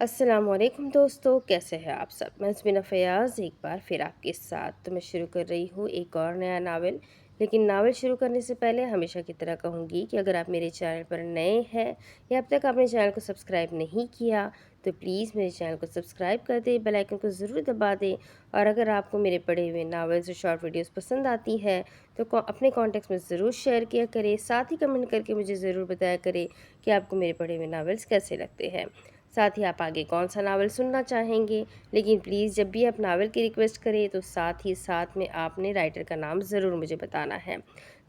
अस्सलाम वालेकुम दोस्तों, कैसे हैं आप सब। मैं ज़मीना फ़याज़ एक बार फिर आपके साथ तो मैं शुरू कर रही हूँ एक और नया नावल। लेकिन नावल शुरू करने से पहले हमेशा की तरह कहूँगी कि अगर आप मेरे चैनल पर नए हैं या अब तक आपने चैनल को सब्सक्राइब नहीं किया तो प्लीज़ मेरे चैनल को सब्सक्राइब कर दें, बेल आइकन को ज़रूर दबा दें। और अगर आपको मेरे पढ़े हुए नावल्स और शॉर्ट वीडियोस पसंद आती है तो अपने कॉन्टेक्ट्स में ज़रूर शेयर किया करें। साथ ही कमेंट करके मुझे ज़रूर बताया करें कि आपको मेरे पढ़े हुए नावल्स कैसे लगते हैं। साथ ही आप आगे कौन सा नावल सुनना चाहेंगे। लेकिन प्लीज़ जब भी आप नावल की रिक्वेस्ट करें तो साथ में आपने राइटर का नाम ज़रूर मुझे बताना है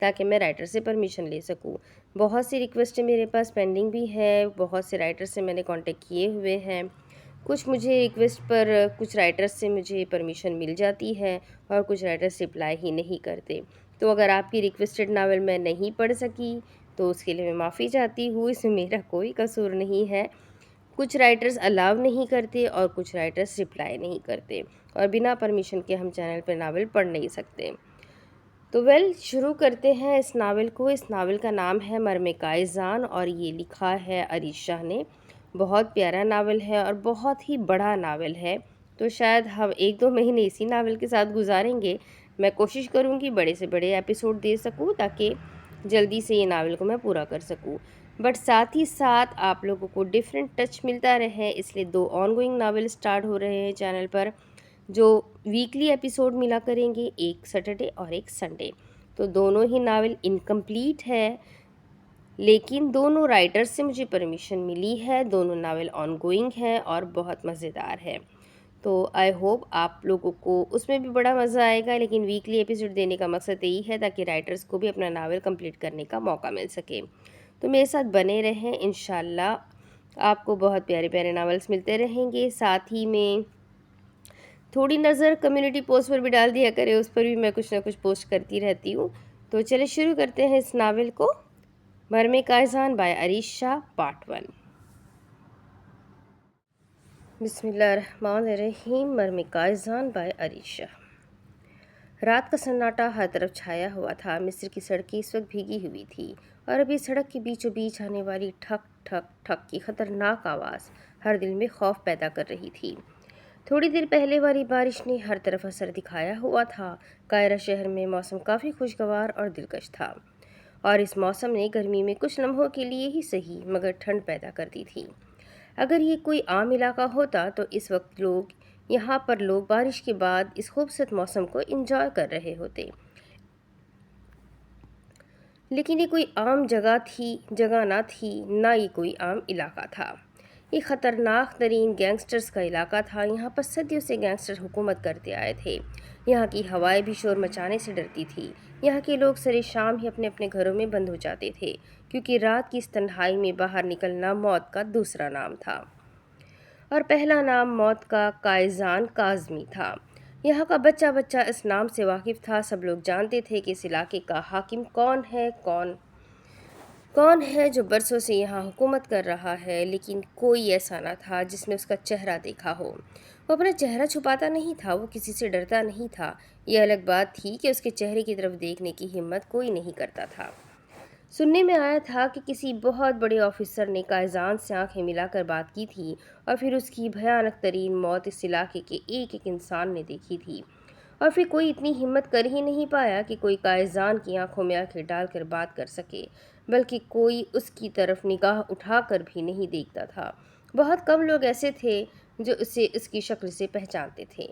ताकि मैं राइटर से परमिशन ले सकूं। बहुत सी रिक्वेस्टें मेरे पास पेंडिंग भी है, बहुत से राइटर से मैंने कांटेक्ट किए हुए हैं। कुछ मुझे रिक्वेस्ट पर कुछ राइटर्स से मुझे परमिशन मिल जाती है और कुछ राइटर्स रिप्लाई ही नहीं करते। तो अगर आपकी रिक्वेस्टेड नावल मैं नहीं पढ़ सकी तो उसके लिए मैं माफ़ी चाहती हूँ, इसमें मेरा कोई कसूर नहीं है। कुछ राइटर्स अलाउ नहीं करते और कुछ राइटर्स रिप्लाई नहीं करते और बिना परमिशन के हम चैनल पर नावल पढ़ नहीं सकते। तो शुरू करते हैं इस नावल को। इस नावल का नाम है मरमिकाइजान और ये लिखा है अरीशा ने। बहुत प्यारा नावल है और बहुत ही बड़ा नावल है, तो शायद हम 1-2 महीने इसी नावल के साथ गुजारेंगे। मैं कोशिश करूँगी बड़े से बड़े एपिसोड दे सकूँ ताकि जल्दी से ये नावल को मैं पूरा कर सकूँ। बट साथ ही साथ आप लोगों को डिफरेंट टच मिलता रहे, इसलिए 2 ऑनगोइंग नावल स्टार्ट हो रहे हैं चैनल पर, जो वीकली एपिसोड मिला करेंगे, एक सैटरडे और एक संडे। तो दोनों ही नावल इनकम्प्लीट है, लेकिन दोनों राइटर्स से मुझे परमिशन मिली है। दोनों नावल ऑनगोइंग है और बहुत मज़ेदार है। तो आई होप आप लोगों को उसमें भी बड़ा मज़ा आएगा। लेकिन वीकली एपिसोड देने का मकसद यही है ताकि राइटर्स को भी अपना नावल कंप्लीट करने का मौका मिल सके। तो मेरे साथ बने रहें, इंशाल्लाह आपको बहुत प्यारे प्यारे नावल्स मिलते रहेंगे। साथ ही में थोड़ी नज़र कम्युनिटी पोस्ट पर भी डाल दिया करें, उस पर भी मैं कुछ ना कुछ पोस्ट करती रहती हूँ। तो चलिए शुरू करते हैं इस नावल को। मरमे कायजान बाय अरीशा पार्ट 1। बिस्मिल्लाहिर्रहमानिर्रहीम। मरमे कायजान बाय अरीशा। रात का सन्नाटा हर तरफ छाया हुआ था। मिस्र की सड़कें इस वक्त भीगी हुई थी और अभी सड़क के बीचों बीच आने वाली ठक ठक ठक की खतरनाक आवाज़ हर दिल में खौफ पैदा कर रही थी। थोड़ी देर पहले वाली बारिश ने हर तरफ असर दिखाया हुआ था। कायरा शहर में मौसम काफ़ी खुशगवार और दिलकश था और इस मौसम ने गर्मी में कुछ लम्हों के लिए ही सही मगर ठंड पैदा कर दी थी। अगर ये कोई आम इलाका होता तो इस वक्त यहाँ पर लोग बारिश के बाद इस खूबसूरत मौसम को एंजॉय कर रहे होते। लेकिन ये कोई आम जगह ना थी, ना ये कोई आम इलाका था। ये ख़तरनाक तरीन गैंगस्टर्स का इलाका था। यहाँ पर सदियों से गैंगस्टर हुकूमत करते आए थे। यहाँ की हवाएं भी शोर मचाने से डरती थी। यहाँ के लोग सरे शाम ही अपने अपने घरों में बंद हो जाते थे, क्योंकि रात की इस तन्हाई में बाहर निकलना मौत का दूसरा नाम था। और पहला नाम मौत का कायजान काज़मी था। यहाँ का बच्चा बच्चा इस नाम से वाकिफ़ था। सब लोग जानते थे कि इस इलाके का हाकिम कौन है जो बरसों से यहाँ हुकूमत कर रहा है। लेकिन कोई ऐसा ना था जिसने उसका चेहरा देखा हो। वो अपना चेहरा छुपाता नहीं था, वो किसी से डरता नहीं था। ये अलग बात थी कि उसके चेहरे की तरफ देखने की हिम्मत कोई नहीं करता था। सुनने में आया था कि किसी बहुत बड़े ऑफिसर ने कायजान से आंखें मिलाकर बात की थी और फिर उसकी भयानक तरीन मौत इस इलाके के एक एक इंसान ने देखी थी। और फिर कोई इतनी हिम्मत कर ही नहीं पाया कि कोई कायजान की आंखों में आंखें डालकर बात कर सके, बल्कि कोई उसकी तरफ निगाह उठाकर भी नहीं देखता था। बहुत कम लोग ऐसे थे जो उसे उसकी शक्ल से पहचानते थे।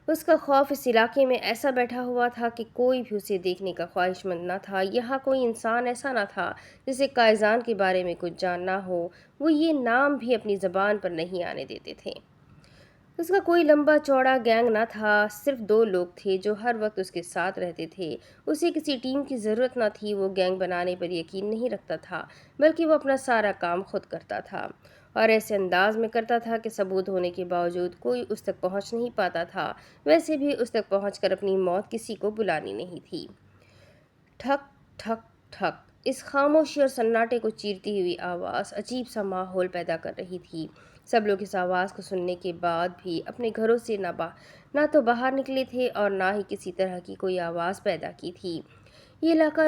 उसका खौफ इस इलाके में ऐसा बैठा हुआ था कि कोई भी उसे देखने का ख्वाहिशमंद न था। यहाँ कोई इंसान ऐसा न था जिसे कायजान के बारे में कुछ जानना हो। वो ये नाम भी अपनी ज़बान पर नहीं आने देते थे। उसका कोई लंबा चौड़ा गैंग न था, सिर्फ 2 लोग थे जो हर वक्त उसके साथ रहते थे। उसे किसी टीम की ज़रूरत न थी। वो गैंग बनाने पर यकीन नहीं रखता था, बल्कि वो अपना सारा काम खुद करता था और ऐसे अंदाज में करता था कि सबूत होने के बावजूद कोई उस तक पहुंच नहीं पाता था। वैसे भी उस तक पहुंचकर अपनी मौत किसी को बुलानी नहीं थी। ठक ठक ठक, इस खामोशी और सन्नाटे को चीरती हुई आवाज़ अजीब सा माहौल पैदा कर रही थी। सब लोग इस आवाज़ को सुनने के बाद भी अपने घरों से ना तो बाहर निकले थे और ना ही किसी तरह की कोई आवाज़ पैदा की थी। ये इलाका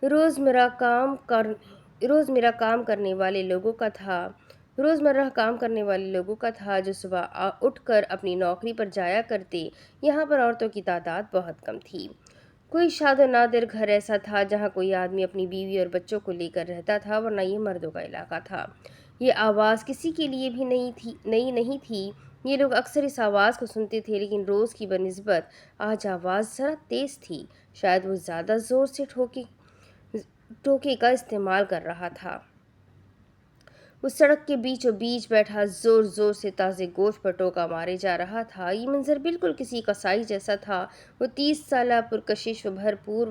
रोज़मर्रा काम कर روزمرہ کام کرنے والے لوگوں کا تھا روزمرہ کام کرنے والے لوگوں کا تھا جو صبح اٹھ کر اپنی نوکری پر جایا کرتے۔ یہاں پر عورتوں کی تعداد بہت کم تھی۔ کوئی شاد و نادر گھر ایسا تھا جہاں کوئی آدمی اپنی بیوی اور بچوں کو لے کر رہتا تھا، ورنہ یہ مردوں کا علاقہ تھا۔ یہ آواز کسی کے لیے بھی نئی نہیں تھی۔ یہ لوگ اکثر اس آواز کو سنتے تھے، لیکن روز کی بنسبت آج آواز ذرا تیز تھی۔ شاید وہ زیادہ زور سے ٹوکے کا استعمال کر رہا تھا۔ وہ سڑک کے بیچوں بیچ بیٹھا زور زور سے تازے گوشت پر ٹوکا مارے جا رہا تھا۔ یہ منظر بالکل کسی کسائی جیسا تھا۔ وہ 30 سالہ پرکشش و بھرپور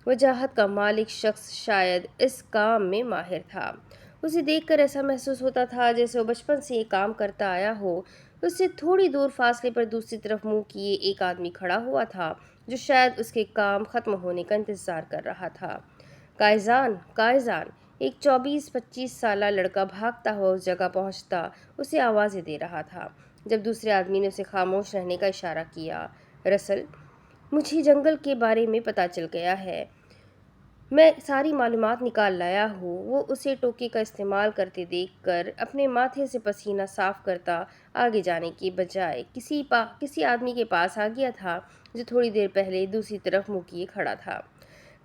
وجاہت کا مالک شخص شاید اس کام میں ماہر تھا۔ اسے دیکھ کر ایسا محسوس ہوتا تھا جیسے وہ بچپن سے یہ کام کرتا آیا ہو۔ اس سے تھوڑی دور فاصلے پر دوسری طرف منہ کیے ایک آدمی کھڑا ہوا تھا جو شاید اس کے کام ختم ہونے کا انتظار کر رہا تھا۔ قائزان ایک 24-25 سالہ لڑکا بھاگتا ہوا اس جگہ پہنچتا اسے آوازیں دے رہا تھا۔ جب دوسرے آدمی نے اسے خاموش رہنے کا اشارہ کیا، رسل، مجھے جنگل کے بارے میں پتہ چل گیا ہے، میں ساری معلومات نکال لایا ہوں۔ وہ اسے ٹوکے کا استعمال کرتے دیکھ کر اپنے ماتھے سے پسینہ صاف کرتا آگے جانے کے بجائے کسی آدمی کے پاس آ گیا تھا جو تھوڑی دیر پہلے دوسری طرف منہ کیے کھڑا تھا۔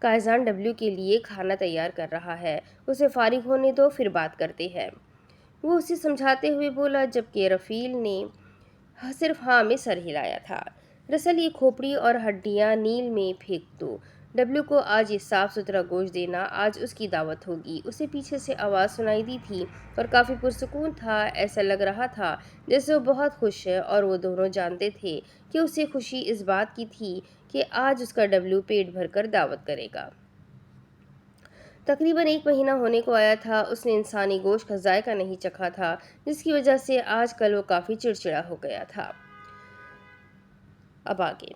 قائزان ڈبلیو کے لیے کھانا تیار کر رہا ہے، اسے فارغ ہونے دو، پھر بات کرتے ہیں، وہ اسے سمجھاتے ہوئے بولا، جبکہ رفیل نے صرف ہاں میں سر ہلایا تھا۔ رسل، یہ کھوپڑی اور ہڈیاں نیل میں پھینک دو۔ ڈبلیو کو آج یہ صاف ستھرا گوشت دینا، آج اس کی دعوت ہوگی۔ اسے پیچھے سے آواز سنائی دی تھی اور کافی پرسکون تھا۔ ایسا لگ رہا تھا جیسے وہ بہت خوش ہے، اور وہ دونوں جانتے تھے کہ اسے خوشی اس بات کی تھی کہ آج اس کا ڈبلیو پیٹ بھر کر دعوت کرے گا۔ تقریباً 1 مہینہ ہونے کو آیا تھا اس نے انسانی گوشت کا ذائقہ نہیں چکھا تھا، جس کی وجہ سے آج کل وہ کافی چڑچڑا ہو گیا تھا۔ اب آگے،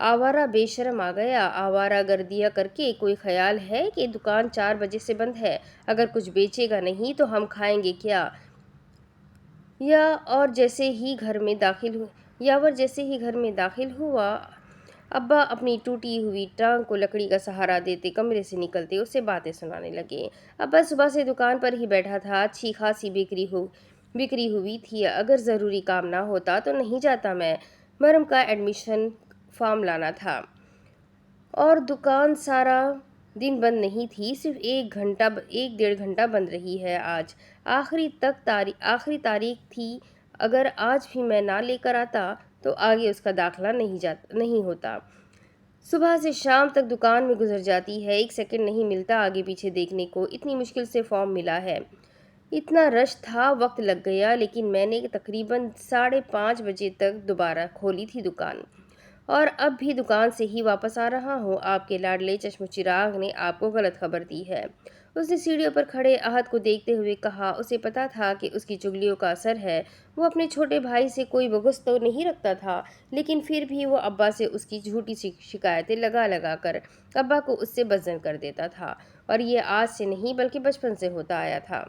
آوارہ بے شرم آ گیا، آوارہ گردیاں کر کے کوئی خیال ہے کہ دکان 4 بجے سے بند ہے، اگر کچھ بیچے گا نہیں تو ہم کھائیں گے کیا؟ یاور جیسے ہی گھر میں داخل ہوا، ابا اپنی ٹوٹی ہوئی ٹانگ کو لکڑی کا سہارا دیتے کمرے سے نکلتے اسے باتیں سنانے لگے۔ ابا صبح سے دکان پر ہی بیٹھا تھا، اچھی خاصی بکری ہوئی تھی، اگر ضروری کام نہ ہوتا تو نہیں جاتا میں، مرم کا ایڈمیشن فارم لانا تھا، اور دکان سارا دن بند نہیں تھی، صرف 1-1.5 گھنٹہ بند رہی ہے آج، آخری تاریخ تھی، اگر آج بھی میں نہ لے کر آتا تو آگے اس کا داخلہ نہیں ہوتا۔ صبح سے شام تک دکان میں گزر جاتی ہے، 1 سیکنڈ نہیں ملتا آگے پیچھے دیکھنے کو، اتنی مشکل سے فارم ملا ہے، اتنا رش تھا، وقت لگ گیا، لیکن میں نے تقریباً 5:30 بجے تک دوبارہ کھولی تھی دکان، اور اب بھی دکان سے ہی واپس آ رہا ہوں۔ آپ کے لاڈلے چشم و چراغ نے آپ کو غلط خبر دی ہے، اس نے سیڑھیوں پر کھڑے احد کو دیکھتے ہوئے کہا۔ اسے پتا تھا کہ اس کی چگلیوں کا اثر ہے، وہ اپنے چھوٹے بھائی سے کوئی بغض تو نہیں رکھتا تھا، لیکن پھر بھی وہ ابا سے اس کی جھوٹی شکایتیں لگا کر ابا کو اس سے بدظن کر دیتا تھا، اور یہ آج سے نہیں بلکہ بچپن سے ہوتا آیا تھا۔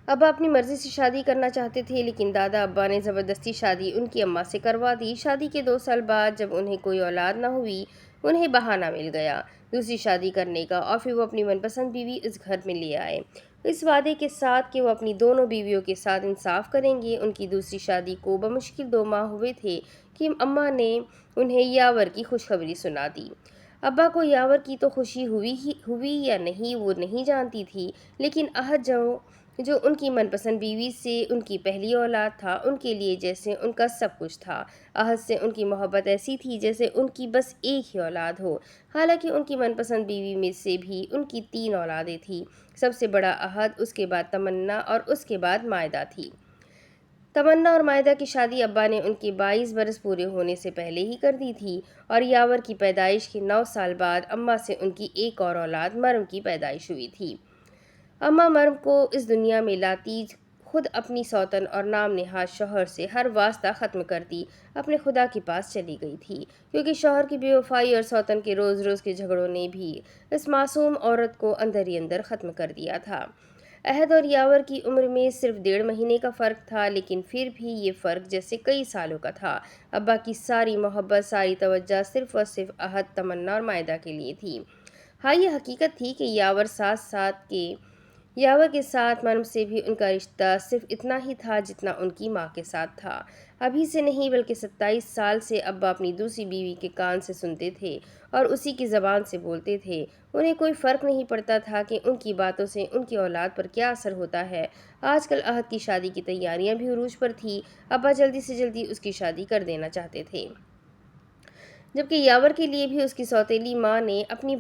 ابا اپنی مرضی سے شادی کرنا چاہتے تھے، لیکن دادا ابا نے زبردستی شادی ان کی اماں سے کروا دی۔ شادی کے 2 سال بعد جب انہیں کوئی اولاد نہ ہوئی، انہیں بہانہ مل گیا دوسری شادی کرنے کا، اور پھر وہ اپنی من پسند بیوی اس گھر میں لے آئے، اس وعدے کے ساتھ کہ وہ اپنی دونوں بیویوں کے ساتھ انصاف کریں گے۔ ان کی دوسری شادی کو بمشکل 2 ماہ ہوئے تھے کہ اماں نے انہیں یاور کی خوشخبری سنا دی۔ ابا کو یاور کی تو خوشی ہوئی یا نہیں وہ نہیں جانتی تھی، لیکن احد جو ان کی من پسند بیوی سے ان کی پہلی اولاد تھا، ان کے لیے جیسے ان کا سب کچھ تھا۔ احد سے ان کی محبت ایسی تھی جیسے ان کی بس ایک ہی اولاد ہو، حالانکہ ان کی من پسند بیوی میں سے بھی ان کی 3 اولادیں تھیں، سب سے بڑا احد، اس کے بعد تمنا، اور اس کے بعد مائدہ تھی۔ تمنا اور مائدہ کی شادی ابا نے ان کے 22 برس پورے ہونے سے پہلے ہی کر دی تھی، اور یاور کی پیدائش کے 9 سال بعد اماں سے ان کی ایک اور اولاد مرم کی پیدائش ہوئی تھی۔ اماں مرم کو اس دنیا میں لاتی خود اپنی سوتن اور نام نہاد شوہر سے ہر واسطہ ختم کرتی اپنے خدا کے پاس چلی گئی تھی، کیونکہ شوہر کی بے وفائی اور سوتن کے روز کے جھگڑوں نے بھی اس معصوم عورت کو اندر ہی اندر ختم کر دیا تھا۔ احد اور یاور کی عمر میں صرف 1.5 مہینے کا فرق تھا، لیکن پھر بھی یہ فرق جیسے کئی سالوں کا تھا۔ ابا کی ساری محبت، ساری توجہ صرف اور صرف احد، تمنا اور مائدہ کے لیے تھی۔ ہاں، یہ حقیقت تھی کہ یاور کے ساتھ مرم سے بھی ان کا رشتہ صرف اتنا ہی تھا جتنا ان کی ماں کے ساتھ تھا۔ ابھی سے نہیں بلکہ 27 سال سے ابا اپنی دوسری بیوی کے کان سے سنتے تھے اور اسی کی زبان سے بولتے تھے۔ انہیں کوئی فرق نہیں پڑتا تھا کہ ان کی باتوں سے ان کی اولاد پر کیا اثر ہوتا ہے۔ آج کل عہد کی شادی کی تیاریاں بھی عروج پر تھی۔ ابا جلدی سے جلدی اس کی شادی کر دینا چاہتے تھے، جبکہ یاور کے لیے بھی اس کی سوتیلی ماں نے اپنی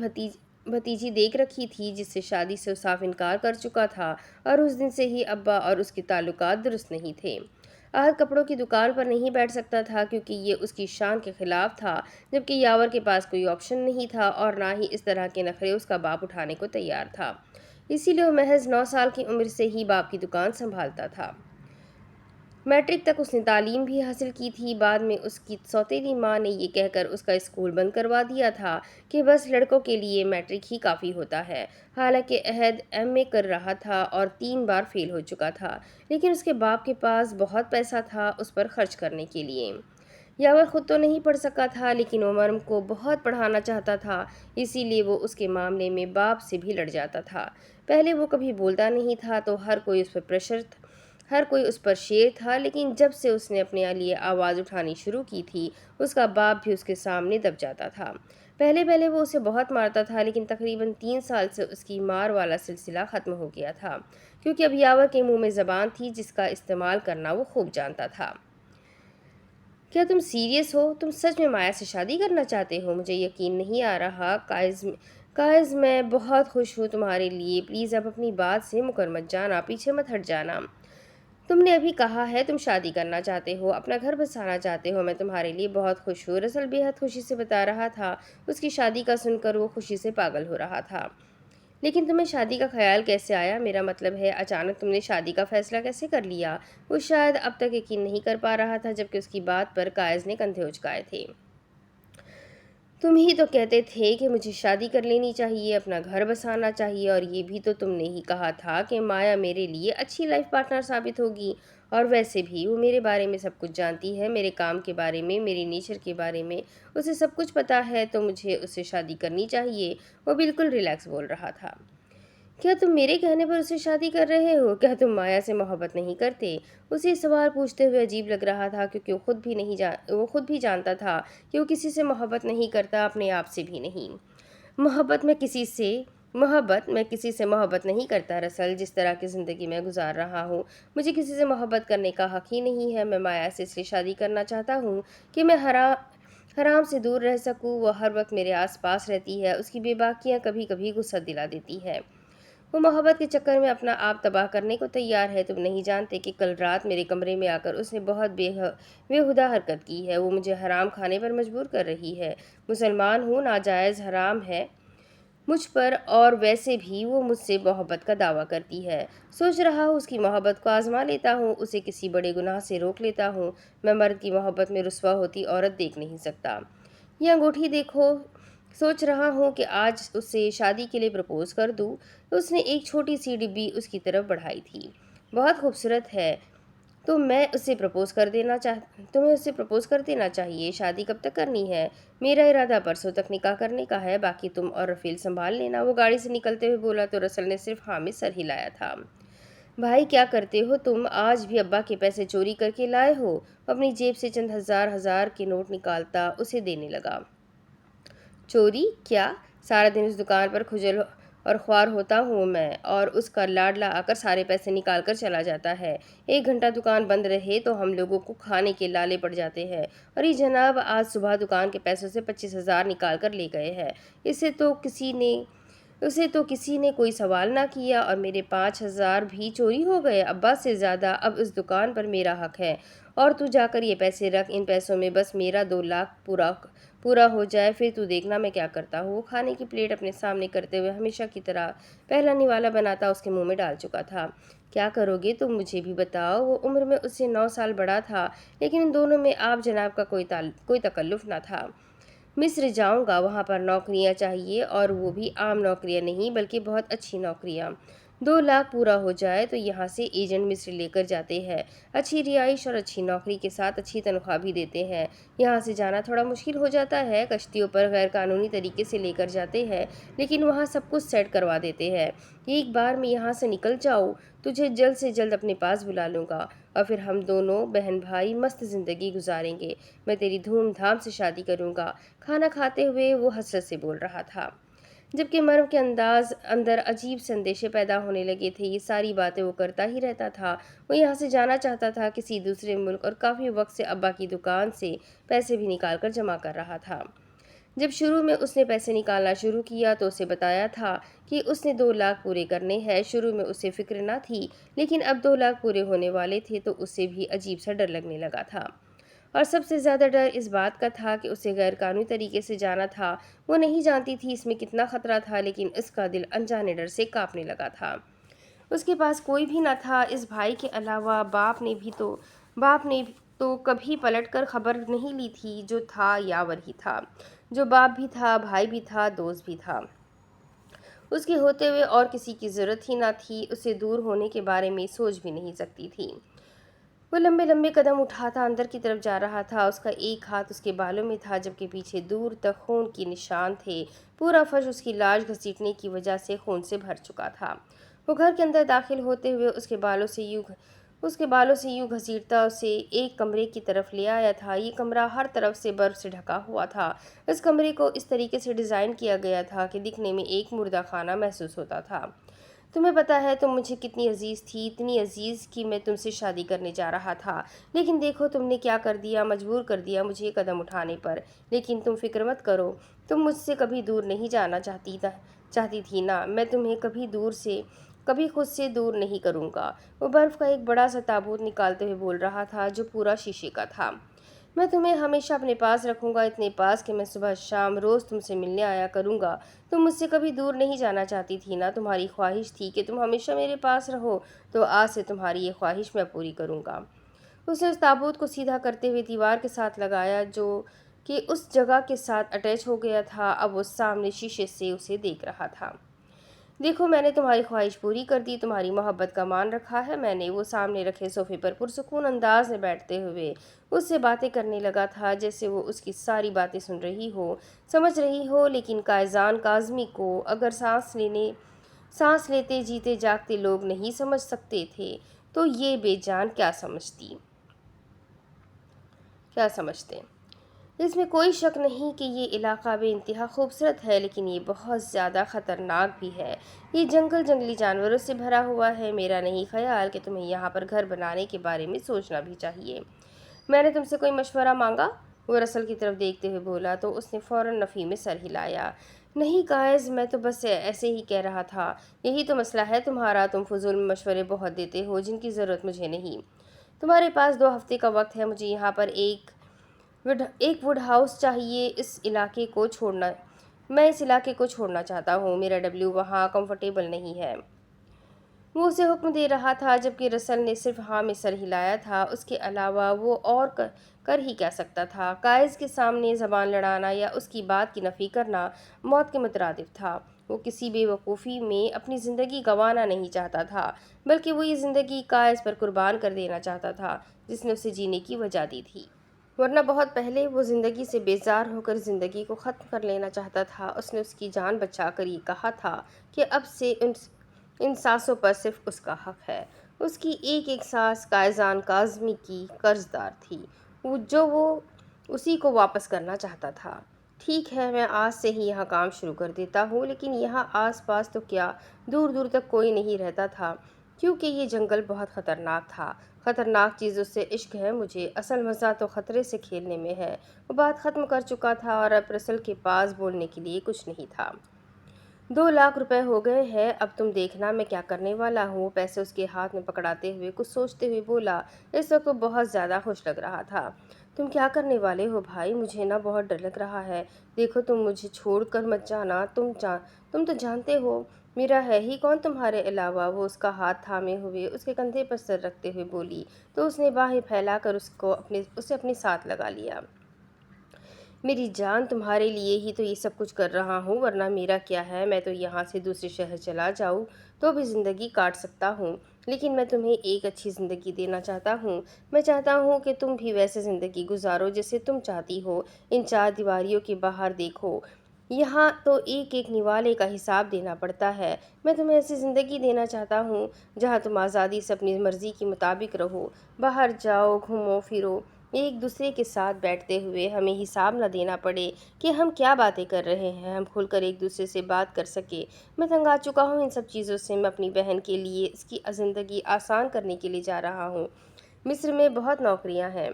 بھتیجی دیکھ رکھی تھی جس سے شادی سے صاف انکار کر چکا تھا، اور اس دن سے ہی ابا اور اس کے تعلقات درست نہیں تھے۔ عہد کپڑوں کی دکان پر نہیں بیٹھ سکتا تھا کیونکہ یہ اس کی شان کے خلاف تھا، جبکہ یاور کے پاس کوئی آپشن نہیں تھا اور نہ ہی اس طرح کے نخرے اس کا باپ اٹھانے کو تیار تھا۔ اسی لیے وہ محض 9 سال کی عمر سے ہی باپ کی دکان سنبھالتا تھا۔ میٹرک تک اس نے تعلیم بھی حاصل کی تھی۔ بعد میں اس کی سوتیلی ماں نے یہ کہہ کر اس کا اسکول بند کروا دیا تھا کہ بس لڑکوں کے لیے میٹرک ہی کافی ہوتا ہے۔ حالانکہ عہد ایم اے کر رہا تھا اور 3 بار فیل ہو چکا تھا، لیکن اس کے باپ کے پاس بہت پیسہ تھا اس پر خرچ کرنے کے لیے۔ یاور خود تو نہیں پڑھ سکا تھا، لیکن وہ مرم کو بہت پڑھانا چاہتا تھا، اسی لیے وہ اس کے معاملے میں باپ سے بھی لڑ جاتا تھا۔ پہلے وہ کبھی بولتا نہیں تھا تو ہر کوئی اس پر شیر تھا، لیکن جب سے اس نے اپنے لیے آواز اٹھانی شروع کی تھی، اس کا باپ بھی اس کے سامنے دب جاتا تھا۔ پہلے وہ اسے بہت مارتا تھا، لیکن تقریباً 3 سال سے اس کی مار والا سلسلہ ختم ہو گیا تھا، کیونکہ اب یاور کے منہ میں زبان تھی جس کا استعمال کرنا وہ خوب جانتا تھا۔ کیا تم سیریس ہو؟ تم سچ میں مایا سے شادی کرنا چاہتے ہو؟ مجھے یقین نہیں آ رہا۔ قائز میں بہت خوش ہوں تمہارے لیے۔ پلیز اب اپنی بات سے مکر مت جانا، پیچھے مت ہٹ جانا۔ تم نے ابھی کہا ہے تم شادی کرنا چاہتے ہو، اپنا گھر بسانا چاہتے ہو۔ میں تمہارے لیے بہت خوش ہوں۔ رسل بے حد خوشی سے بتا رہا تھا۔ اس کی شادی کا سن کر وہ خوشی سے پاگل ہو رہا تھا۔ لیکن تمہیں شادی کا خیال کیسے آیا؟ میرا مطلب ہے اچانک تم نے شادی کا فیصلہ کیسے کر لیا؟ وہ شاید اب تک یقین نہیں کر پا رہا تھا، جبکہ اس کی بات پر قائز نے کندھے اچکائے تھے۔ تم ہی تو کہتے تھے کہ مجھے شادی کر لینی چاہیے، اپنا گھر بسانا چاہیے، اور یہ بھی تو تم نے ہی کہا تھا کہ مایا میرے لیے اچھی لائف پارٹنر ثابت ہوگی۔ اور ویسے بھی وہ میرے بارے میں سب کچھ جانتی ہے، میرے کام کے بارے میں، میری نیچر کے بارے میں اسے سب کچھ پتہ ہے، تو مجھے اس سے شادی کرنی چاہیے۔ وہ بالکل ریلیکس بول رہا تھا۔ کیا تم میرے کہنے پر اسے شادی کر رہے ہو؟ کیا تم مایا سے محبت نہیں کرتے؟ اسے یہ سوال پوچھتے ہوئے عجیب لگ رہا تھا، کیونکہ وہ خود بھی جانتا تھا کہ وہ کسی سے محبت نہیں کرتا، اپنے آپ سے بھی نہیں۔ محبت میں کسی سے محبت نہیں کرتا رسل، جس طرح کی زندگی میں گزار رہا ہوں، مجھے کسی سے محبت کرنے کا حق ہی نہیں ہے۔ میں مایا سے اس لیے شادی کرنا چاہتا ہوں کہ میں حرام سے دور رہ سکوں۔ وہ ہر وقت میرے آس پاس رہتی ہے، اس کی بے باکیاں کبھی کبھی غصہ دلا دیتی ہے۔ وہ محبت کے چکر میں اپنا آپ تباہ کرنے کو تیار ہے۔ تم نہیں جانتے کہ کل رات میرے کمرے میں آ کر اس نے بہت بےہودہ حرکت کی ہے۔ وہ مجھے حرام کھانے پر مجبور کر رہی ہے۔ مسلمان ہوں، ناجائز حرام ہے مجھ پر، اور ویسے بھی وہ مجھ سے محبت کا دعویٰ کرتی ہے۔ سوچ رہا ہوں اس کی محبت کو آزما لیتا ہوں، اسے کسی بڑے گناہ سے روک لیتا ہوں۔ میں مرد کی محبت میں رسوا ہوتی عورت دیکھ نہیں سکتا۔ یہ انگوٹھی دیکھو۔ سوچ رہا ہوں کہ آج اسے شادی کے لیے پرپوز کر دوں۔ اس نے ایک چھوٹی سی ڈبی اس کی طرف بڑھائی تھی۔ بہت خوبصورت ہے، تمہیں اسے پرپوز کر دینا چاہیے۔ شادی کب تک کرنی ہے؟ میرا ارادہ پرسوں تک نکاح کرنے کا ہے، باقی تم اور رفیل سنبھال لینا۔ وہ گاڑی سے نکلتے ہوئے بولا تو رسل نے صرف ہاں میں سر ہلایا تھا۔ بھائی کیا کرتے ہو تم؟ آج بھی ابا کے پیسے چوری کر کے لائے ہو؟ اپنی جیب سے چند ہزار کے نوٹ نکالتا اسے دینے لگا۔ چوری؟ کیا؟ سارا دن اس دکان پر کھجل اور خوار ہوتا ہوں میں، اور اس کا لاڈلا آ کر سارے پیسے نکال کر چلا جاتا ہے۔ 1 گھنٹہ دکان بند رہے تو ہم لوگوں کو کھانے کے لالے پڑ جاتے ہیں، اور یہ جناب آج صبح دکان کے پیسوں سے 25,000 نکال کر لے گئے ہیں۔ اسے تو کسی نے کوئی سوال نہ کیا، اور میرے 5,000 بھی چوری ہو گئے۔ ابا سے زیادہ اب اس دکان پر میرا حق ہے، اور تو جا کر یہ پیسے رکھ، ان پیسوں میں بس میرا 2 لاکھ پورا ہو جائے، پھر تو دیکھنا میں کیا کرتا ہوں۔ وہ کھانے کی پلیٹ اپنے سامنے کرتے ہوئے ہمیشہ کی طرح پہلا نوالا بناتا اس کے منہ میں ڈال چکا تھا۔ کیا کرو گے تم مجھے بھی بتاؤ؟ وہ عمر میں اس سے 9 سال بڑا تھا، لیکن ان دونوں میں آپ جناب کا کوئی تکلف نہ تھا۔ مصر جاؤں گا، وہاں پر نوکریاں چاہیے، اور وہ بھی عام نوکریاں نہیں بلکہ بہت اچھی نوکریاں۔ 2 लाख पूरा हो जाए तो यहाँ से एजेंट मिस्र लेकर जाते हैं। अच्छी रिहाइश और अच्छी नौकरी के साथ अच्छी तनख्वाह भी देते हैं। यहाँ से जाना थोड़ा मुश्किल हो जाता है, कश्तियों पर गैर कानूनी तरीके से लेकर जाते हैं, लेकिन वहाँ सब कुछ सेट करवा देते हैं। एक बार मैं यहाँ से निकल जाऊँ, तुझे जल्द से जल्द अपने पास बुला लूँगा और फिर हम दोनों बहन भाई मस्त ज़िंदगी गुजारेंगे। मैं तेरी धूमधाम से शादी करूँगा। खाना खाते हुए वो हसरत से बोल रहा था, जबकि मर्व के अंदर अजीब से अंदेशे पैदा होने लगे थे। ये सारी बातें वो करता ही रहता था। वो यहाँ से जाना चाहता था किसी दूसरे मुल्क, और काफ़ी वक्त से अब्बा की दुकान से पैसे भी निकाल कर जमा कर रहा था। जब शुरू में उसने पैसे निकालना शुरू किया तो उसे बताया था कि उसने 2 लाख पूरे करने हैं। शुरू में उसे फिक्र न थी, लेकिन अब 2 लाख पूरे होने वाले थे तो उसे भी अजीब सा डर लगने लगा था। और सबसे ज़्यादा डर इस बात का था कि उसे गैर कानूनी तरीके से जाना था। वो नहीं जानती थी इसमें कितना खतरा था, लेकिन उसका दिल अनजाने डर से कांपने लगा था। उसके पास कोई भी न था इस भाई के अलावा। बाप ने तो कभी पलटकर खबर नहीं ली थी। जो था यावर ही था, जो बाप भी था, भाई भी था, दोस्त भी था। उसके होते हुए और किसी की ज़रूरत ही ना थी। उसे दूर होने के बारे में सोच भी नहीं सकती थी। वो लंबे लंबे कदम उठाता अंदर की तरफ जा रहा था। उसका एक हाथ उसके बालों में था, जबकि पीछे दूर तक खून के निशान थे। पूरा फर्श उसकी लाश घसीटने की वजह से खून से भर चुका था। वो घर के अंदर दाखिल होते हुए उसके बालों से यूं घसीटता उसे एक कमरे की तरफ ले आया था। ये कमरा हर तरफ से बर्फ से ढका हुआ था। इस कमरे को इस तरीके से डिज़ाइन किया गया था कि दिखने में एक मुर्दा खाना महसूस होता था। तुम्हें पता है तुम मुझे कितनी अजीज़ थी, इतनी अजीज़ कि मैं तुमसे शादी करने जा रहा था। लेकिन देखो तुमने क्या कर दिया, मजबूर कर दिया मुझे ये कदम उठाने पर। लेकिन तुम फिक्र मत करो, तुम मुझसे कभी दूर नहीं जाना चाहती थी ना। मैं तुम्हें कभी खुद से दूर नहीं करूँगा। वो बर्फ़ का एक बड़ा सा ताबूत निकालते हुए बोल रहा था, जो पूरा शीशे का था। मैं तुम्हें हमेशा अपने पास रखूंगा, इतने पास कि मैं सुबह शाम रोज़ तुमसे मिलने आया करूंगा। तुम मुझसे कभी दूर नहीं जाना चाहती थी ना। तुम्हारी ख्वाहिश थी कि तुम हमेशा मेरे पास रहो, तो आज से तुम्हारी ये ख्वाहिश मैं पूरी करूंगा। उसने उस ताबूत को सीधा करते हुए दीवार के साथ लगाया, जो कि उस जगह के साथ अटैच हो गया था। अब वो सामने शीशे से उसे देख रहा था। देखो मैंने तुम्हारी ख्वाहिश पूरी कर दी, तुम्हारी मोहब्बत का मान रखा है मैंने। वो सामने रखे सोफे पर पुरसुकून अंदाज में बैठते हुए उससे बातें करने लगा था, जैसे वो उसकी सारी बातें सुन रही हो, समझ रही हो। लेकिन कायजान काज़मी को अगर सांस लेते जीते जागते लोग नहीं समझ सकते थे, तो ये बेजान क्या समझते। इसमें कोई शक नहीं कि ये इलाका बेइंतहा खूबसूरत है, लेकिन ये बहुत ज़्यादा ख़तरनाक भी है। ये जंगल जंगली जानवरों से भरा हुआ है। मेरा नहीं ख्याल कि तुम्हें यहाँ पर घर बनाने के बारे में सोचना भी चाहिए। मैंने तुमसे कोई मशवरा मांगा? वो रसल की तरफ देखते हुए बोला तो उसने फ़ौरन नफ़ी में सर हिलाया। नहीं कायज़, मैं तो बस ऐसे ही कह रहा था। यही तो मसला है तुम्हारा, तुम फजूल में मशवरे बहुत देते हो जिनकी ज़रूरत मुझे नहीं। तुम्हारे पास 2 हफ्ते का वक्त है। मुझे यहाँ पर एक वुड हाउस चाहिए। मैं इस इलाके को छोड़ना चाहता हूँ। मेरा डब्ल्यू वहाँ कंफर्टेबल नहीं है। वो उसे हुक्म दे रहा था, जबकि रसल ने सिर्फ हाँ में सर हिलाया था। उसके अलावा वो और कर ही क्या सकता था। कायज़ के सामने ज़बान लड़ाना या उसकी बात की नफ़ी करना मौत के मुतरादिफ था। वो किसी बेवकूफ़ी में अपनी ज़िंदगी गंवाना नहीं चाहता था, बल्कि वो ये ज़िंदगी कायज़ पर कुर्बान कर देना चाहता था, जिसने उसे जीने की वजह दी थी। वरना बहुत पहले वो ज़िंदगी से बेजार होकर ज़िंदगी को ख़त्म कर लेना चाहता था। उसने उसकी जान बचाकर ये कहा था कि अब से इन सांसों पर सिर्फ उसका हक है। उसकी एक एक सांस कायजान काज़मी की कर्जदार थी, वो उसी को वापस करना चाहता था। ठीक है, मैं आज से ही यहाँ काम शुरू कर देता हूँ। लेकिन यहाँ आस पास तो क्या, दूर दूर तक कोई नहीं रहता था, क्योंकि ये जंगल बहुत ख़तरनाक था। ख़तरनाक चीज़ों से इश्क है मुझे, असल मज़ा तो ख़तरे से खेलने में है। वो बात ख़त्म कर चुका था और अब रसल के पास बोलने के लिए कुछ नहीं था। 2 लाख रुपए हो गए हैं, अब तुम देखना मैं क्या करने वाला हूँ। पैसे उसके हाथ में पकड़ाते हुए कुछ सोचते हुए बोला। इस वक्त वो बहुत ज़्यादा खुश लग रहा था। तुम क्या करने वाले हो भाई? मुझे ना बहुत डर लग रहा है। देखो तुम मुझे छोड़ कर मत जाना। तुम तो जानते हो मेरा है ही कौन तुम्हारे अलावा। वो उसका हाथ थामे हुए उसके कंधे पर सर रखते हुए बोली, तो उसने बाहें फैलाकर उसे अपने साथ लगा लिया। मेरी जान, तुम्हारे लिए ही तो ये सब कुछ कर रहा हूँ, वरना मेरा क्या है। मैं तो यहाँ से दूसरे शहर चला जाऊँ तो भी ज़िंदगी काट सकता हूँ, लेकिन मैं तुम्हें एक अच्छी ज़िंदगी देना चाहता हूँ। मैं चाहता हूँ कि तुम भी वैसे ज़िंदगी गुजारो जैसे तुम चाहती हो। इन चार दीवारियों के बाहर देखो, यहाँ तो एक एक निवाले का हिसाब देना पड़ता है। मैं तुम्हें ऐसी ज़िंदगी देना चाहता हूँ जहाँ तुम आज़ादी से अपनी मर्ज़ी के मुताबिक रहो, बाहर जाओ, घूमो फिरो, एक दूसरे के साथ बैठते हुए हमें हिसाब न देना पड़े कि हम क्या बातें कर रहे हैं। हम खुलकर एक दूसरे से बात कर सके। मैं तंग आ चुका हूँ इन सब चीज़ों से। मैं अपनी बहन के लिए इसकी ज़िंदगी आसान करने के लिए जा रहा हूँ। मिस्र में बहुत नौकरियाँ हैं,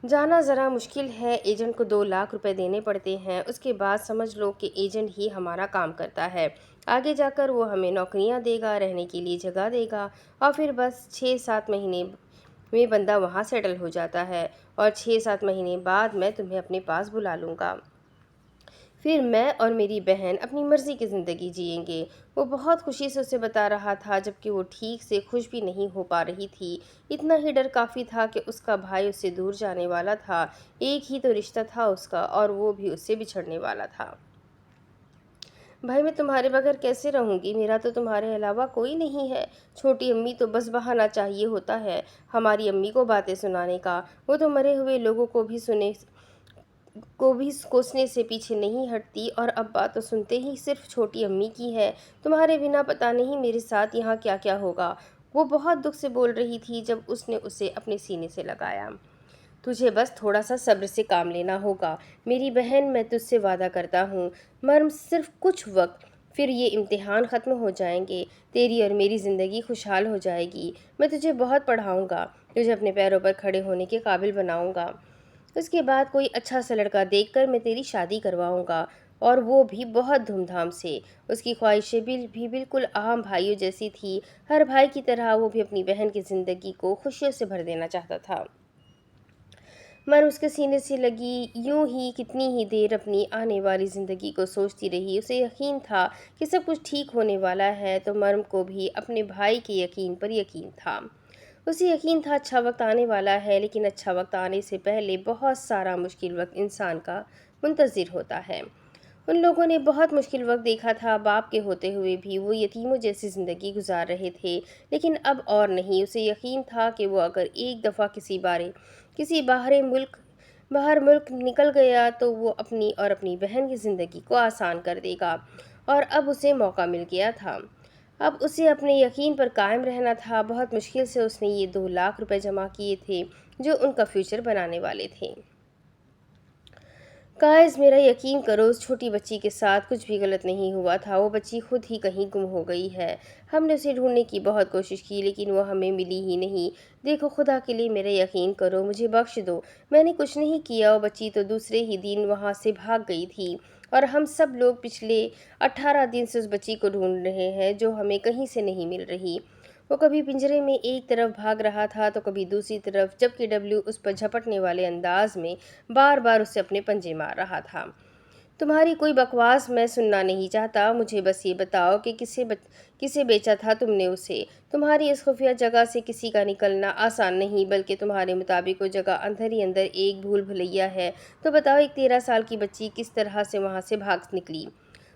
जाना ज़रा मुश्किल है। एजेंट को 2 लाख रुपए देने पड़ते हैं। उसके बाद समझ लो कि एजेंट ही हमारा काम करता है। आगे जाकर वो हमें नौकरियां देगा, रहने के लिए जगह देगा, और फिर बस 6-7 महीने में बंदा वहाँ सेटल हो जाता है, और 6-7 महीने बाद मैं तुम्हें अपने पास बुला लूँगा। फिर मैं और मेरी बहन अपनी मर्ज़ी की ज़िंदगी जिएंगे। वो बहुत खुशी से उसे बता रहा था, जबकि वो ठीक से खुश भी नहीं हो पा रही थी। इतना ही डर काफ़ी था कि उसका भाई उससे दूर जाने वाला था। एक ही तो रिश्ता था उसका, और वो भी उससे बिछड़ने वाला था। भाई, मैं तुम्हारे बगैर कैसे रहूंगी? मेरा तो तुम्हारे अलावा कोई नहीं है। छोटी अम्मी तो बस बहाना चाहिए होता है हमारी अम्मी को बातें सुनाने का। वो तो मरे हुए लोगों को भी कोसने से पीछे नहीं हटती, और अब बात तो सुनते ही सिर्फ छोटी अम्मी की है। तुम्हारे बिना पता नहीं मेरे साथ यहाँ क्या क्या होगा। वो बहुत दुख से बोल रही थी जब उसने उसे अपने सीने से लगाया। तुझे बस थोड़ा सा सब्र से काम लेना होगा मेरी बहन, मैं तुझसे वादा करता हूँ। मर्म सिर्फ कुछ वक्त, फिर ये इम्तिहान ख़त्म हो जाएंगे। तेरी और मेरी ज़िंदगी खुशहाल हो जाएगी। मैं तुझे बहुत पढ़ाऊँगा, तुझे अपने पैरों पर खड़े होने के काबिल बनाऊँगा। उसके बाद कोई अच्छा सा लड़का देखकर मैं तेरी शादी करवाऊँगा, और वो भी बहुत धूमधाम से। उसकी ख्वाहिशें भी बिल्कुल आम भाइयों जैसी थी। हर भाई की तरह वो भी अपनी बहन की ज़िंदगी को खुशियों से भर देना चाहता था। मन उसके सीने से लगी। यूं ही कितनी ही देर अपनी आने वाली ज़िंदगी को सोचती रही। उसे यकीन था कि सब कुछ ठीक होने वाला है, तो मर्म को भी अपने भाई के यकीन पर यकीन था। उसे यकीन था अच्छा वक्त आने वाला है, लेकिन अच्छा वक्त आने से पहले बहुत सारा मुश्किल वक्त इंसान का मुंतज़िर होता है। उन लोगों ने बहुत मुश्किल वक्त देखा था। बाप के होते हुए भी वो यतीमों जैसी ज़िंदगी गुजार रहे थे, लेकिन अब और नहीं। उसे यकीन था कि वो अगर एक दफ़ा किसी बाहर मुल्क निकल गया तो वो अपनी और अपनी बहन की ज़िंदगी को आसान कर देगा, और अब उसे मौका मिल गया था। अब उसे अपने यकीन पर कायम रहना था। बहुत मुश्किल से उसने ये 2 लाख रुपए जमा किए थे, जो उनका फ्यूचर बनाने वाले थे। गाइस, मेरा यकीन करो, उस छोटी बच्ची के साथ कुछ भी गलत नहीं हुआ था। वो बच्ची खुद ही कहीं गुम हो गई है। हमने उसे ढूंढने की बहुत कोशिश की, लेकिन वो हमें मिली ही नहीं। देखो, खुदा के लिए मेरा यकीन करो, मुझे बख्श दो। मैंने कुछ नहीं किया। वो बच्ची तो दूसरे ही दिन वहाँ से भाग गई थी, और हम सब लोग पिछले 18 दिन से उस बच्ची को ढूंढ रहे हैं, जो हमें कहीं से नहीं मिल रही। वो कभी पिंजरे में एक तरफ भाग रहा था तो कभी दूसरी तरफ, जबकि डब्ल्यू उस पर झपटने वाले अंदाज में बार बार उसे अपने पंजे मार रहा था। तुम्हारी कोई बकवास मैं सुनना नहीं चाहता। मुझे बस ये बताओ कि किसे बेचा था तुमने उसे। तुम्हारी इस खुफिया जगह से किसी का निकलना आसान नहीं, बल्कि तुम्हारे मुताबिक वो जगह अंदर ही अंदर एक भूल भुलैया है। तो बताओ, एक 13 साल की बच्ची किस तरह से वहाँ से भाग निकली?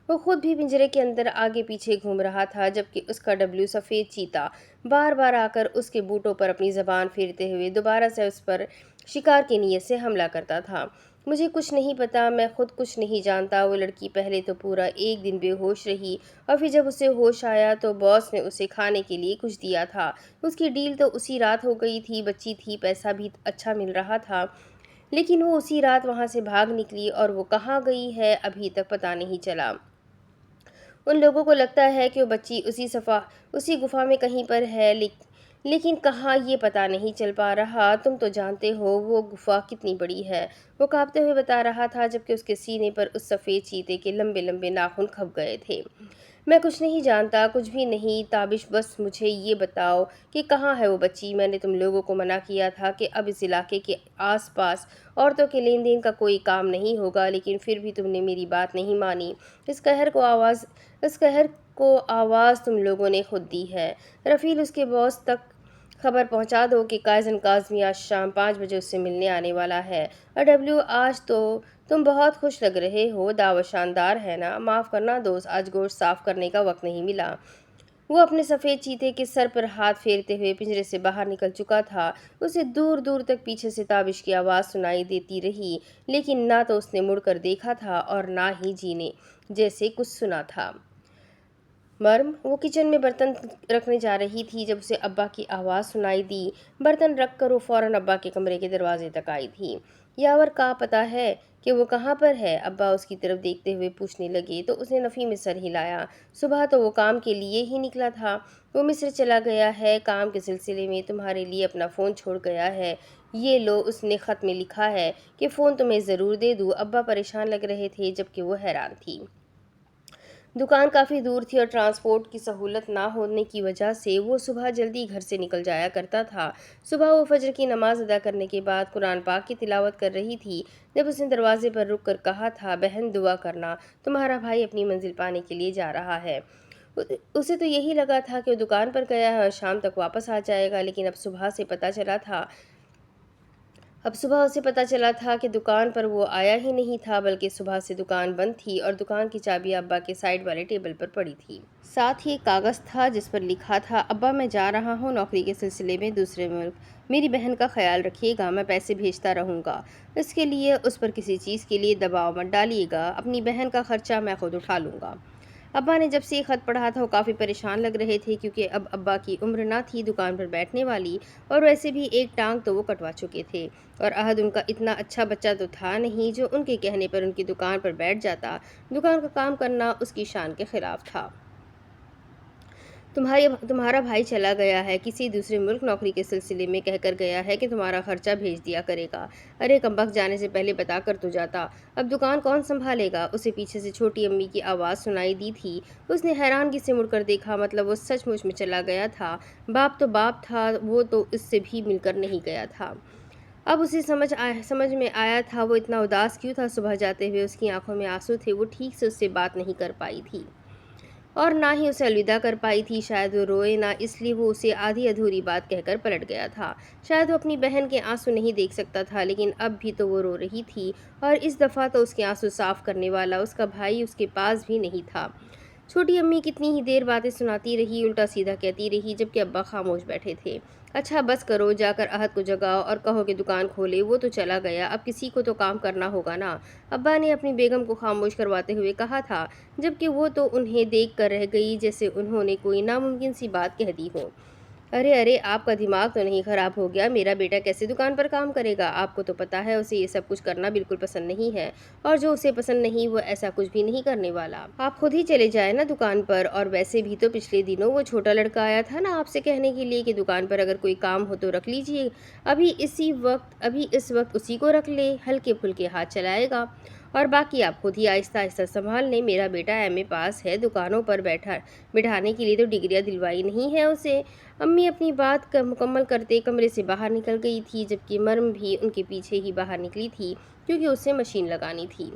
वो खुद भी पिंजरे के अंदर आगे पीछे घूम रहा था, जबकि उसका डब्ल्यू सफ़ेद चीता बार बार आकर उसके बूटों पर अपनी ज़बान फेरते हुए दोबारा से उस पर शिकार की नीयत से हमला करता था। मुझे कुछ नहीं पता, मैं खुद कुछ नहीं जानता। वो लड़की पहले तो पूरा एक दिन बेहोश रही, और फिर जब उसे होश आया तो बॉस ने उसे खाने के लिए कुछ दिया था। उसकी डील तो उसी रात हो गई थी। बच्ची थी, पैसा भी अच्छा मिल रहा था, लेकिन वो उसी रात वहाँ से भाग निकली, और वो कहाँ गई है अभी तक पता नहीं चला। उन लोगों को लगता है कि वो बच्ची उसी गुफा में कहीं पर है, लेकिन कहाँ ये पता नहीं चल पा रहा। तुम तो जानते हो वो गुफा कितनी बड़ी है। वो कांपते हुए बता रहा था, जबकि उसके सीने पर उस सफ़ेद चीते के लंबे लंबे नाखून खप गए थे। मैं कुछ नहीं जानता, कुछ भी नहीं ताबिश, बस मुझे ये बताओ कि कहाँ है वो बच्ची। मैंने तुम लोगों को मना किया था कि अब इस इलाके के आसपास औरतों के लेन देन का कोई काम नहीं होगा, लेकिन फिर भी तुमने मेरी बात नहीं मानी। इस कहर को आवाज़ तुम लोगों ने खुद दी है। रफ़ील उसके बॉस तक خبر پہنچا دو کہ قائزن کاظمی آج شام 5 بجے اس سے ملنے آنے والا ہے۔ اور ڈبلیو، آج تو تم بہت خوش لگ رہے ہو، دعوت شاندار ہے نا؟ معاف کرنا دوست، آج گوشت صاف کرنے کا وقت نہیں ملا۔ وہ اپنے سفید چیتے کے سر پر ہاتھ پھیرتے ہوئے پنجرے سے باہر نکل چکا تھا۔ اسے دور دور تک پیچھے سے تابش کی آواز سنائی دیتی رہی، لیکن نہ تو اس نے مڑ کر دیکھا تھا اور نہ ہی جینے جیسے کچھ سنا تھا۔ مرم، وہ کچن میں برتن رکھنے جا رہی تھی جب اسے ابا کی آواز سنائی دی۔ برتن رکھ کر وہ فوراً ابا کے کمرے کے دروازے تک آئی تھی۔ یاور کا پتہ ہے کہ وہ کہاں پر ہے؟ ابا اس کی طرف دیکھتے ہوئے پوچھنے لگے تو اس نے نفی میں سر ہلایا۔ صبح تو وہ کام کے لیے ہی نکلا تھا۔ وہ مصر چلا گیا ہے، کام کے سلسلے میں تمہارے لیے اپنا فون چھوڑ گیا ہے۔ یہ لو، اس نے خط میں لکھا ہے کہ فون تمہیں ضرور دے دوں۔ ابا پریشان لگ رہے تھے جبکہ وہ حیران تھی۔ دکان کافی دور تھی اور ٹرانسپورٹ کی سہولت نہ ہونے کی وجہ سے وہ صبح جلدی گھر سے نکل جایا کرتا تھا۔ صبح وہ فجر کی نماز ادا کرنے کے بعد قرآن پاک کی تلاوت کر رہی تھی جب اس نے دروازے پر رک کر کہا تھا، بہن دعا کرنا، تمہارا بھائی اپنی منزل پانے کے لیے جا رہا ہے۔ اسے تو یہی لگا تھا کہ وہ دکان پر گیا ہے اور شام تک واپس آ جائے گا، لیکن اب صبح اسے پتہ چلا تھا کہ دکان پر وہ آیا ہی نہیں تھا، بلکہ صبح سے دکان بند تھی اور دکان کی چابی ابا کے سائیڈ والے ٹیبل پر پڑی تھی۔ ساتھ ہی ایک کاغذ تھا جس پر لکھا تھا، ابا میں جا رہا ہوں نوکری کے سلسلے میں دوسرے ملک، میری بہن کا خیال رکھیے گا، میں پیسے بھیجتا رہوں گا، اس کے لیے اس پر کسی چیز کے لیے دباؤ مت ڈالیے گا، اپنی بہن کا خرچہ میں خود اٹھا لوں گا۔ ابا نے جب سے یہ خط پڑھا تھا وہ کافی پریشان لگ رہے تھے، کیونکہ اب ابا کی عمر نہ تھی دکان پر بیٹھنے والی، اور ویسے بھی ایک ٹانگ تو وہ کٹوا چکے تھے، اور عہد ان کا اتنا اچھا بچہ تو تھا نہیں جو ان کے کہنے پر ان کی دکان پر بیٹھ جاتا۔ دکان کا کام کرنا اس کی شان کے خلاف تھا۔ تمہارا بھائی چلا گیا ہے، کسی دوسرے ملک نوکری کے سلسلے میں کہہ کر گیا ہے کہ تمہارا خرچہ بھیج دیا کرے گا۔ ارے کمبخت، جانے سے پہلے بتا کر تو جاتا، اب دکان کون سنبھالے گا؟ اسے پیچھے سے چھوٹی امی کی آواز سنائی دی تھی۔ اس نے حیرانگی سے مڑ کر دیکھا، مطلب وہ سچ مچ میں چلا گیا تھا۔ باپ تو باپ تھا، وہ تو اس سے بھی مل کر نہیں گیا تھا۔ اب اسے سمجھ میں آیا تھا وہ اتنا اداس کیوں تھا۔ صبح جاتے ہوئے اس کی آنکھوں میں آنسو تھے، وہ ٹھیک سے اس سے بات نہیں کر پائی تھی اور نہ ہی اسے الوداع کر پائی تھی۔ شاید وہ روئے نہ، اس لیے وہ اسے آدھی ادھوری بات کہہ کر پلٹ گیا تھا۔ شاید وہ اپنی بہن کے آنسو نہیں دیکھ سکتا تھا، لیکن اب بھی تو وہ رو رہی تھی، اور اس دفعہ تو اس کے آنسو صاف کرنے والا اس کا بھائی اس کے پاس بھی نہیں تھا۔ چھوٹی امی کتنی ہی دیر باتیں سناتی رہی، الٹا سیدھا کہتی رہی، جبکہ ابا خاموش بیٹھے تھے۔ اچھا بس کرو، جا کر عہد کو جگاؤ اور کہو کہ دکان کھولے، وہ تو چلا گیا، اب کسی کو تو کام کرنا ہوگا نا، ابا نے اپنی بیگم کو خاموش کرواتے ہوئے کہا تھا، جبکہ وہ تو انہیں دیکھ کر رہ گئی جیسے انہوں نے کوئی ناممکن سی بات کہہ دی ہو۔ ارے آپ کا دماغ تو نہیں خراب ہو گیا؟ میرا بیٹا کیسے دکان پر کام کرے گا؟ آپ کو تو پتہ ہے اسے یہ سب کچھ کرنا بالکل پسند نہیں ہے، اور جو اسے پسند نہیں وہ ایسا کچھ بھی نہیں کرنے والا۔ آپ خود ہی چلے جائیں نا دکان پر، اور ویسے بھی تو پچھلے دنوں وہ چھوٹا لڑکا آیا تھا نا آپ سے کہنے کے لیے کہ دکان پر اگر کوئی کام ہو تو رکھ لیجیے، ابھی اس وقت اسی کو رکھ لے، ہلکے پھلکے ہاتھ چلائے گا، اور باقی آپ خود ہی آہستہ آہستہ سنبھال لیں۔ میرا بیٹا ایم اے پاس ہے، دکانوں پر بٹھانے کے لیے تو ڈگریاں دلوائی نہیں ہے اسے۔ امی اپنی بات مکمل کرتے کمرے سے باہر نکل گئی تھی، جبکہ مرم بھی ان کے پیچھے ہی باہر نکلی تھی، کیونکہ اسے مشین لگانی تھی۔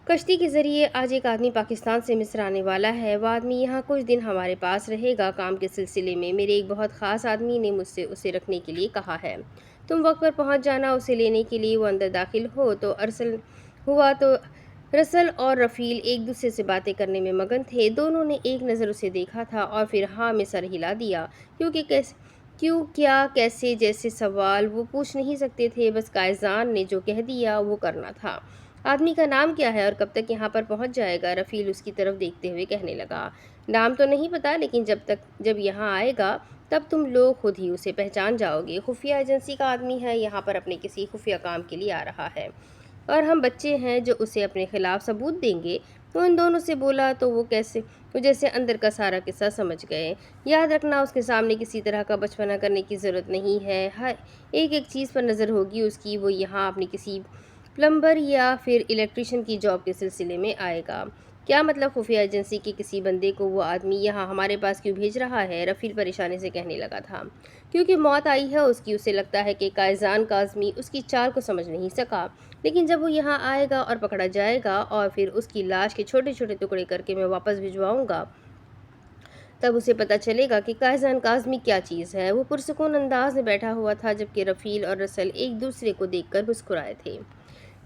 کشتی کے ذریعے آج ایک آدمی پاکستان سے مصر آنے والا ہے، وہ آدمی یہاں کچھ دن ہمارے پاس رہے گا کام کے سلسلے میں، میرے ایک بہت خاص آدمی نے مجھ سے اسے رکھنے کے لیے کہا ہے۔ تم وقت پر پہنچ جانا اسے لینے کے لیے۔ وہ اندر داخل ہوا تو رسل اور رفیل ایک دوسرے سے باتیں کرنے میں مگن تھے۔ دونوں نے ایک نظر اسے دیکھا تھا اور پھر ہاں میں سر ہلا دیا، کیوں کیا کیسے جیسے سوال وہ پوچھ نہیں سکتے تھے، بس قائزان نے جو کہہ دیا وہ کرنا تھا۔ آدمی کا نام کیا ہے اور کب تک یہاں پر پہنچ جائے گا؟ رفیل اس کی طرف دیکھتے ہوئے کہنے لگا، نام تو نہیں پتا، لیکن جب یہاں آئے گا تب تم لوگ خود ہی اسے پہچان جاؤ گے۔ خفیہ ایجنسی کا آدمی ہے، یہاں پر اپنے کسی خفیہ کام کے لیے آ رہا ہے، اور ہم بچے ہیں جو اسے اپنے خلاف ثبوت دیں گے۔ وہ ان دونوں سے بولا تو وہ جیسے اندر کا سارا قصہ سمجھ گئے۔ یاد رکھنا اس کے سامنے کسی طرح کا بچپنا کرنے کی ضرورت نہیں ہے، ہر ایک چیز پر نظر ہوگی اس کی۔ وہ یہاں اپنی کسی پلمبر یا پھر الیکٹریشین کی جاب کے سلسلے میں آئے گا۔ کیا مطلب خفیہ ایجنسی کے کسی بندے کو وہ آدمی یہاں ہمارے پاس کیوں بھیج رہا ہے؟ رفیل پریشانی سے کہنے لگا تھا، کیونکہ موت آئی ہے اس کی۔ اسے لگتا ہے کہ قائزان کاظمی اس کی چال کو سمجھ نہیں سکا، لیکن جب وہ یہاں آئے گا اور پکڑا جائے گا اور پھر اس کی لاش کے چھوٹے چھوٹے ٹکڑے کر کے میں واپس بھجواؤں گا तब उसे पता चलेगा कि कायजान काज़मी क्या चीज़ है। वो पुरसुकून अंदाज में बैठा हुआ था जबकि रफ़ील और रसल एक दूसरे को देखकर मुस्कुराए थे।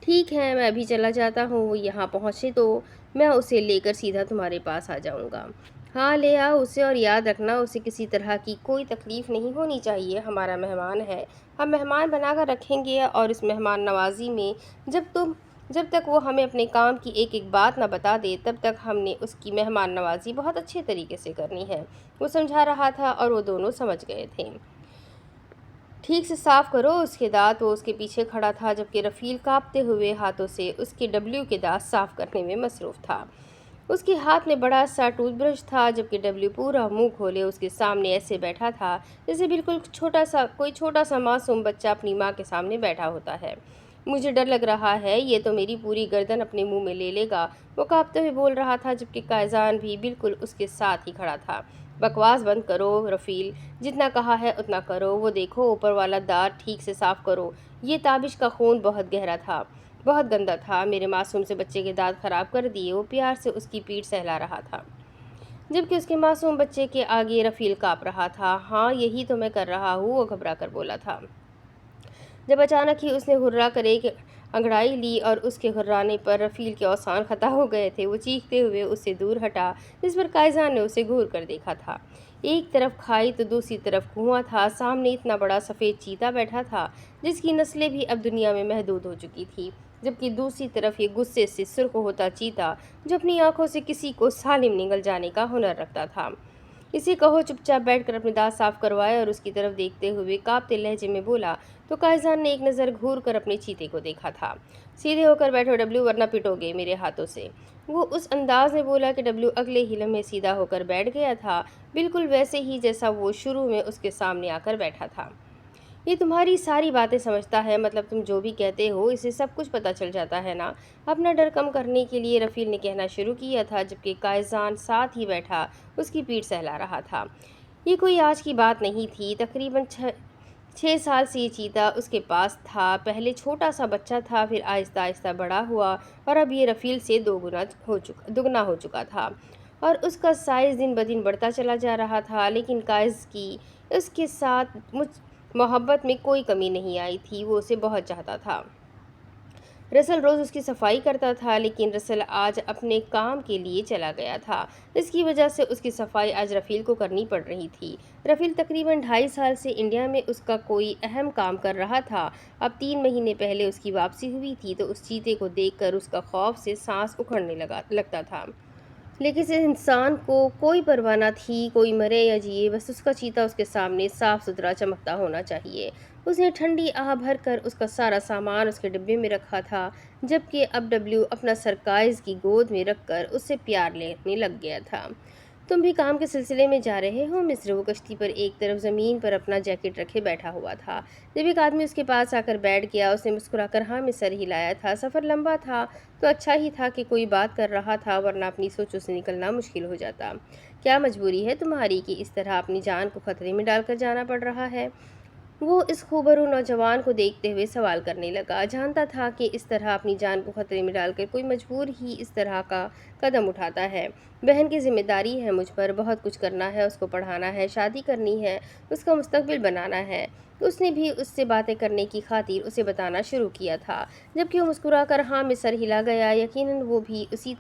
ठीक है, मैं अभी चला जाता हूँ, वो यहाँ पहुँचे तो मैं उसे लेकर सीधा तुम्हारे पास आ जाऊँगा। हाँ, ले आओ उसे और याद रखना उसे किसी तरह की कोई तकलीफ़ नहीं होनी चाहिए, हमारा मेहमान है। हम मेहमान बनाकर रखेंगे और इस मेहमान नवाज़ी में जब तक वो हमें अपने काम की एक-एक बात ना बता दे, तब तक हमने उसकी मेहमान नवाज़ी बहुत अच्छे तरीके से करनी है। वो समझा रहा था और वो दोनों समझ गए थे। ठीक से साफ करो उसके दांत। वो उसके पीछे खड़ा था जबकि रफ़ील कांपते हुए हाथों से उसके डब्ल्यू के दांत साफ करने में मसरूफ़ था। उसके हाथ में बड़ा सा टूथब्रश था जबकि डब्ल्यू पूरा मुंह खोले उसके सामने ऐसे बैठा था जैसे बिल्कुल कोई छोटा सा मासूम बच्चा अपनी माँ के सामने बैठा होता है। मुझे डर लग रहा है, ये तो मेरी पूरी गर्दन अपने मुंह में ले लेगा, वो कांपते हुए बोल रहा था जबकि कायजान भी बिल्कुल उसके साथ ही खड़ा था। बकवास बंद करो रफ़ील, जितना कहा है उतना करो। वो देखो ऊपर वाला दांत ठीक से साफ करो। ये ताबिश का खून बहुत गहरा था, बहुत गंदा था। मेरे मासूम से बच्चे के दांत खराब कर दिए। वो प्यार से उसकी पीठ सहला रहा था जबकि उसके मासूम बच्चे के आगे रफ़ील काँप रहा था। हाँ, यही तो मैं कर रहा हूँ, वो घबरा कर बोला था। जब अचानक ही उसने हुर्रा कर एक अंगड़ाई ली और उसके हुर्राने पर रफ़ील के औसान खता हो गए थे। वो चीखते हुए उससे दूर हटा, जिस पर कायजान ने उसे घूर कर देखा था। एक तरफ खाई तो दूसरी तरफ कुआं था। सामने इतना बड़ा सफ़ेद चीता बैठा था जिसकी नस्लें भी अब दुनिया में महदूद हो चुकी थी, जबकि दूसरी तरफ ये गुस्से से सुर्ख होता चीता जो अपनी आंखों से किसी को सालिम निगल जाने का हुनर रखता था। इसे कहो चुपचाप बैठकर अपने दांत साफ करवाए। और उसकी तरफ देखते हुए कांपते लहजे में बोला तो कायजान ने एक नज़र घूर कर अपने चीते को देखा था। सीधे होकर बैठो डब्ल्यू, वरना पिटोगे मेरे हाथों से। वो उस अंदाज में बोला कि डब्ल्यू अगले ही लम्हे सीधा होकर बैठ गया था, बिल्कुल वैसे ही जैसा वो शुरू में उसके सामने आकर बैठा था। ये तुम्हारी सारी बातें समझता है, मतलब तुम जो भी कहते हो इसे सब कुछ पता चल जाता है ना। अपना डर कम करने के लिए रफ़ील ने कहना शुरू किया था जबकि कायजान साथ ही बैठा उसकी पीठ सहला रहा था। ये कोई आज की बात नहीं थी। तकरीबन 6 साल से ये चीता उसके पास था। पहले छोटा सा बच्चा था, फिर आहिस्ता आहिस्ता बड़ा हुआ और अब ये रफ़ील से दुगना हो चुका था और उसका साइज़ दिन ब दिन बढ़ता चला जा रहा था। लेकिन कायज़ की उसके साथ मोहब्बत में कोई कमी नहीं आई थी। वो उसे बहुत चाहता था। रसल रोज़ उसकी सफाई करता था, लेकिन रसल आज अपने काम के लिए चला गया था। इसकी वजह से उसकी सफाई आज रफ़ील को करनी पड़ रही थी। रफ़ील तकरीबन 2.5 साल से इंडिया में उसका कोई अहम काम कर रहा था। अब 3 महीने पहले उसकी वापसी हुई थी तो उस चीते को देखकर उसका खौफ से सांस उखड़ने लगता था। लेकिन इस इंसान को कोई परवाह ना थी, कोई मरे या जिए, बस उसका चीता उसके सामने साफ सुथरा चमकता होना चाहिए। उसने ठंडी आह भर कर उसका सारा सामान उसके डिब्बे में रखा था, जबकि अब डब्ल्यू अपना सर काइज़ की गोद में रखकर उससे प्यार लेने लग गया था। तुम भी काम के सिलसिले में जा रहे हो मिस्र? वो कश्ती पर एक तरफ ज़मीन पर अपना जैकेट रखे बैठा हुआ था। जब एक आदमी उसके पास आकर बैठ गया, उसने मुस्कुराकर हाँ में सर हिलाया था। सफ़र लंबा था तो अच्छा ही था कि कोई बात कर रहा था, वरना अपनी सोचों से निकलना मुश्किल हो जाता। क्या मजबूरी है तुम्हारी कि इस तरह अपनी जान को खतरे में डालकर जाना पड़ रहा है? वो इस खूबरू नौजवान को देखते हुए सवाल करने लगा। जानता था कि इस तरह अपनी जान को खतरे में डालकर कोई मजबूर ही इस तरह का कदम उठाता है। बहन की जिम्मेदारी है मुझ पर, बहुत कुछ करना है, उसको पढ़ाना है, शादी करनी है, उसका मुस्तकबिल बनाना है। उसने भी उससे बातें करने की खातिर उसे बताना शुरू किया था, जबकि वो मुस्कुराकर हाँ में सर हिला गया। यकीनन वो भी उसी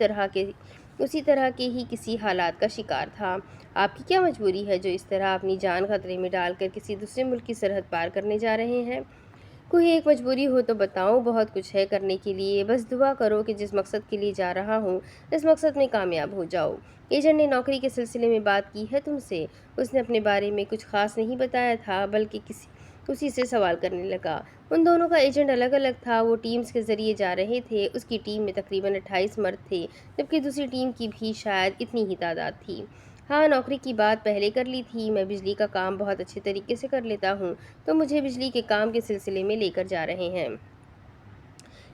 तरह के ही किसी हालात का शिकार था। आपकी क्या मजबूरी है जो इस तरह अपनी जान खतरे में डालकर किसी दूसरे मुल्क की सरहद पार करने जा रहे हैं? कोई एक मजबूरी हो तो बताओ, बहुत कुछ है करने के लिए। बस दुआ करो कि जिस मकसद के लिए जा रहा हूँ इस मकसद में कामयाब हो जाओ। एजेंट ने नौकरी के सिलसिले में बात की है तुमसे? उसने अपने बारे में कुछ खास नहीं बताया था, बल्कि उसी से सवाल करने लगा। उन दोनों का एजेंट अलग अलग था। वो टीम्स के ज़रिए जा रहे थे। उसकी टीम में तकरीबन 28 मर्द थे, जबकि दूसरी टीम की भी शायद इतनी ही तादाद थी। हाँ, नौकरी की बात पहले कर ली थी। मैं बिजली का काम बहुत अच्छे तरीके से कर लेता हूँ, तो मुझे बिजली के काम के सिलसिले में लेकर जा रहे हैं।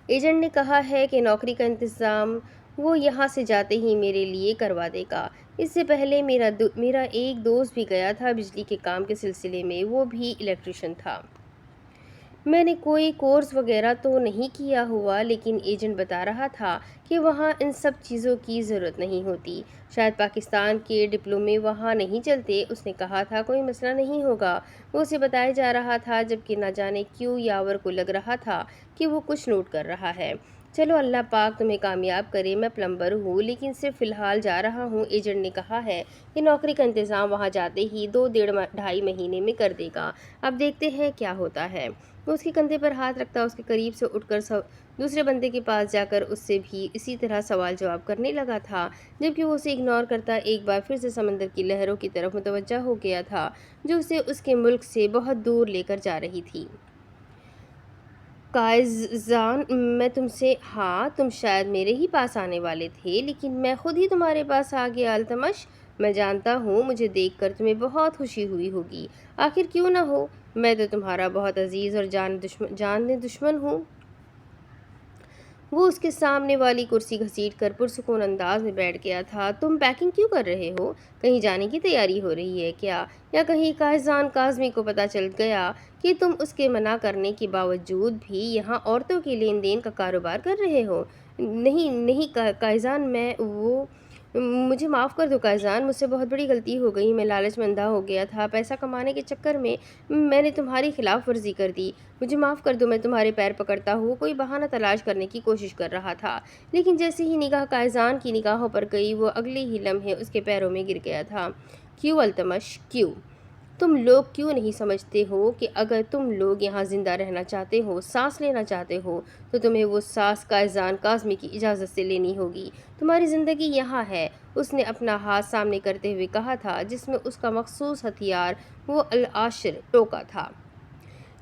एजेंट ने कहा है कि नौकरी का इंतज़ाम वो यहाँ से जाते ही मेरे लिए करवा देगा। इससे पहले मेरा एक दोस्त भी गया था बिजली के काम के सिलसिले में, वो भी इलेक्ट्रिशियन था। میں نے کوئی کورس وغیرہ تو نہیں کیا ہوا، لیکن ایجنٹ بتا رہا تھا کہ وہاں ان سب چیزوں کی ضرورت نہیں ہوتی، شاید پاکستان کے ڈپلومے وہاں نہیں چلتے۔ اس نے کہا تھا کوئی مسئلہ نہیں ہوگا، وہ اسے بتایا جا رہا تھا، جبکہ نہ جانے کیوں یاور کو لگ رہا تھا کہ وہ کچھ نوٹ کر رہا ہے۔ چلو اللہ پاک تمہیں کامیاب کرے، میں پلمبر ہوں لیکن صرف فی الحال جا رہا ہوں۔ ایجنٹ نے کہا ہے کہ نوکری کا انتظام وہاں جاتے ہی 2 ڈھائی مہینے میں کر دے گا، اب دیکھتے ہیں کیا ہوتا ہے۔ وہ اس کے کندھے پر ہاتھ رکھتا اس کے قریب سے اٹھ کر دوسرے بندے کے پاس جا کر اس سے بھی اسی طرح سوال جواب کرنے لگا تھا، جبکہ وہ اسے اگنور کرتا ایک بار پھر سے سمندر کی لہروں کی طرف متوجہ ہو گیا تھا جو اسے اس کے ملک سے بہت دور لے کر جا رہی تھی۔ قائزان، میں تم سے ہاں، تم شاید میرے ہی پاس آنے والے تھے، لیکن میں خود ہی تمہارے پاس آ گیا التمش۔ میں جانتا ہوں مجھے دیکھ کر تمہیں بہت خوشی ہوئی ہوگی، آخر کیوں نہ ہو، میں تو تمہارا بہت عزیز اور جان دشمن ہوں۔ وہ اس کے سامنے والی کرسی گھسیٹ کر پرسکون انداز میں بیٹھ گیا تھا۔ تم پیکنگ کیوں کر رہے ہو؟ کہیں جانے کی تیاری ہو رہی ہے کیا؟ یا کہیں قائزان کاظمی کو پتہ چل گیا کہ تم اس کے منع کرنے کے باوجود بھی یہاں عورتوں کے لین دین کا کاروبار کر رہے ہو؟ نہیں قائزان، مجھے معاف کر دو قائزان، مجھ سے بہت بڑی غلطی ہو گئی، میں لالچ میں اندھا ہو گیا تھا، پیسہ کمانے کے چکر میں نے تمہاری خلاف ورزی کر دی، مجھے معاف کر دو، میں تمہارے پیر پکڑتا ہوں کوئی بہانہ تلاش کرنے کی کوشش کر رہا تھا، لیکن جیسے ہی نگاہ قائزان کی نگاہوں پر گئی وہ اگلے ہی لمحے اس کے پیروں میں گر گیا تھا۔ کیوں التمش، کیوں؟ تم لوگ کیوں نہیں سمجھتے ہو کہ اگر تم لوگ یہاں زندہ رہنا چاہتے ہو، سانس لینا چاہتے ہو، تو تمہیں وہ سانس قائزان کاظمی کی اجازت سے لینی ہوگی۔ تمہاری زندگی یہاں ہے، اس نے اپنا ہاتھ سامنے کرتے ہوئے کہا تھا، جس میں اس کا مخصوص ہتھیار وہ العاشر ٹوکا تھا۔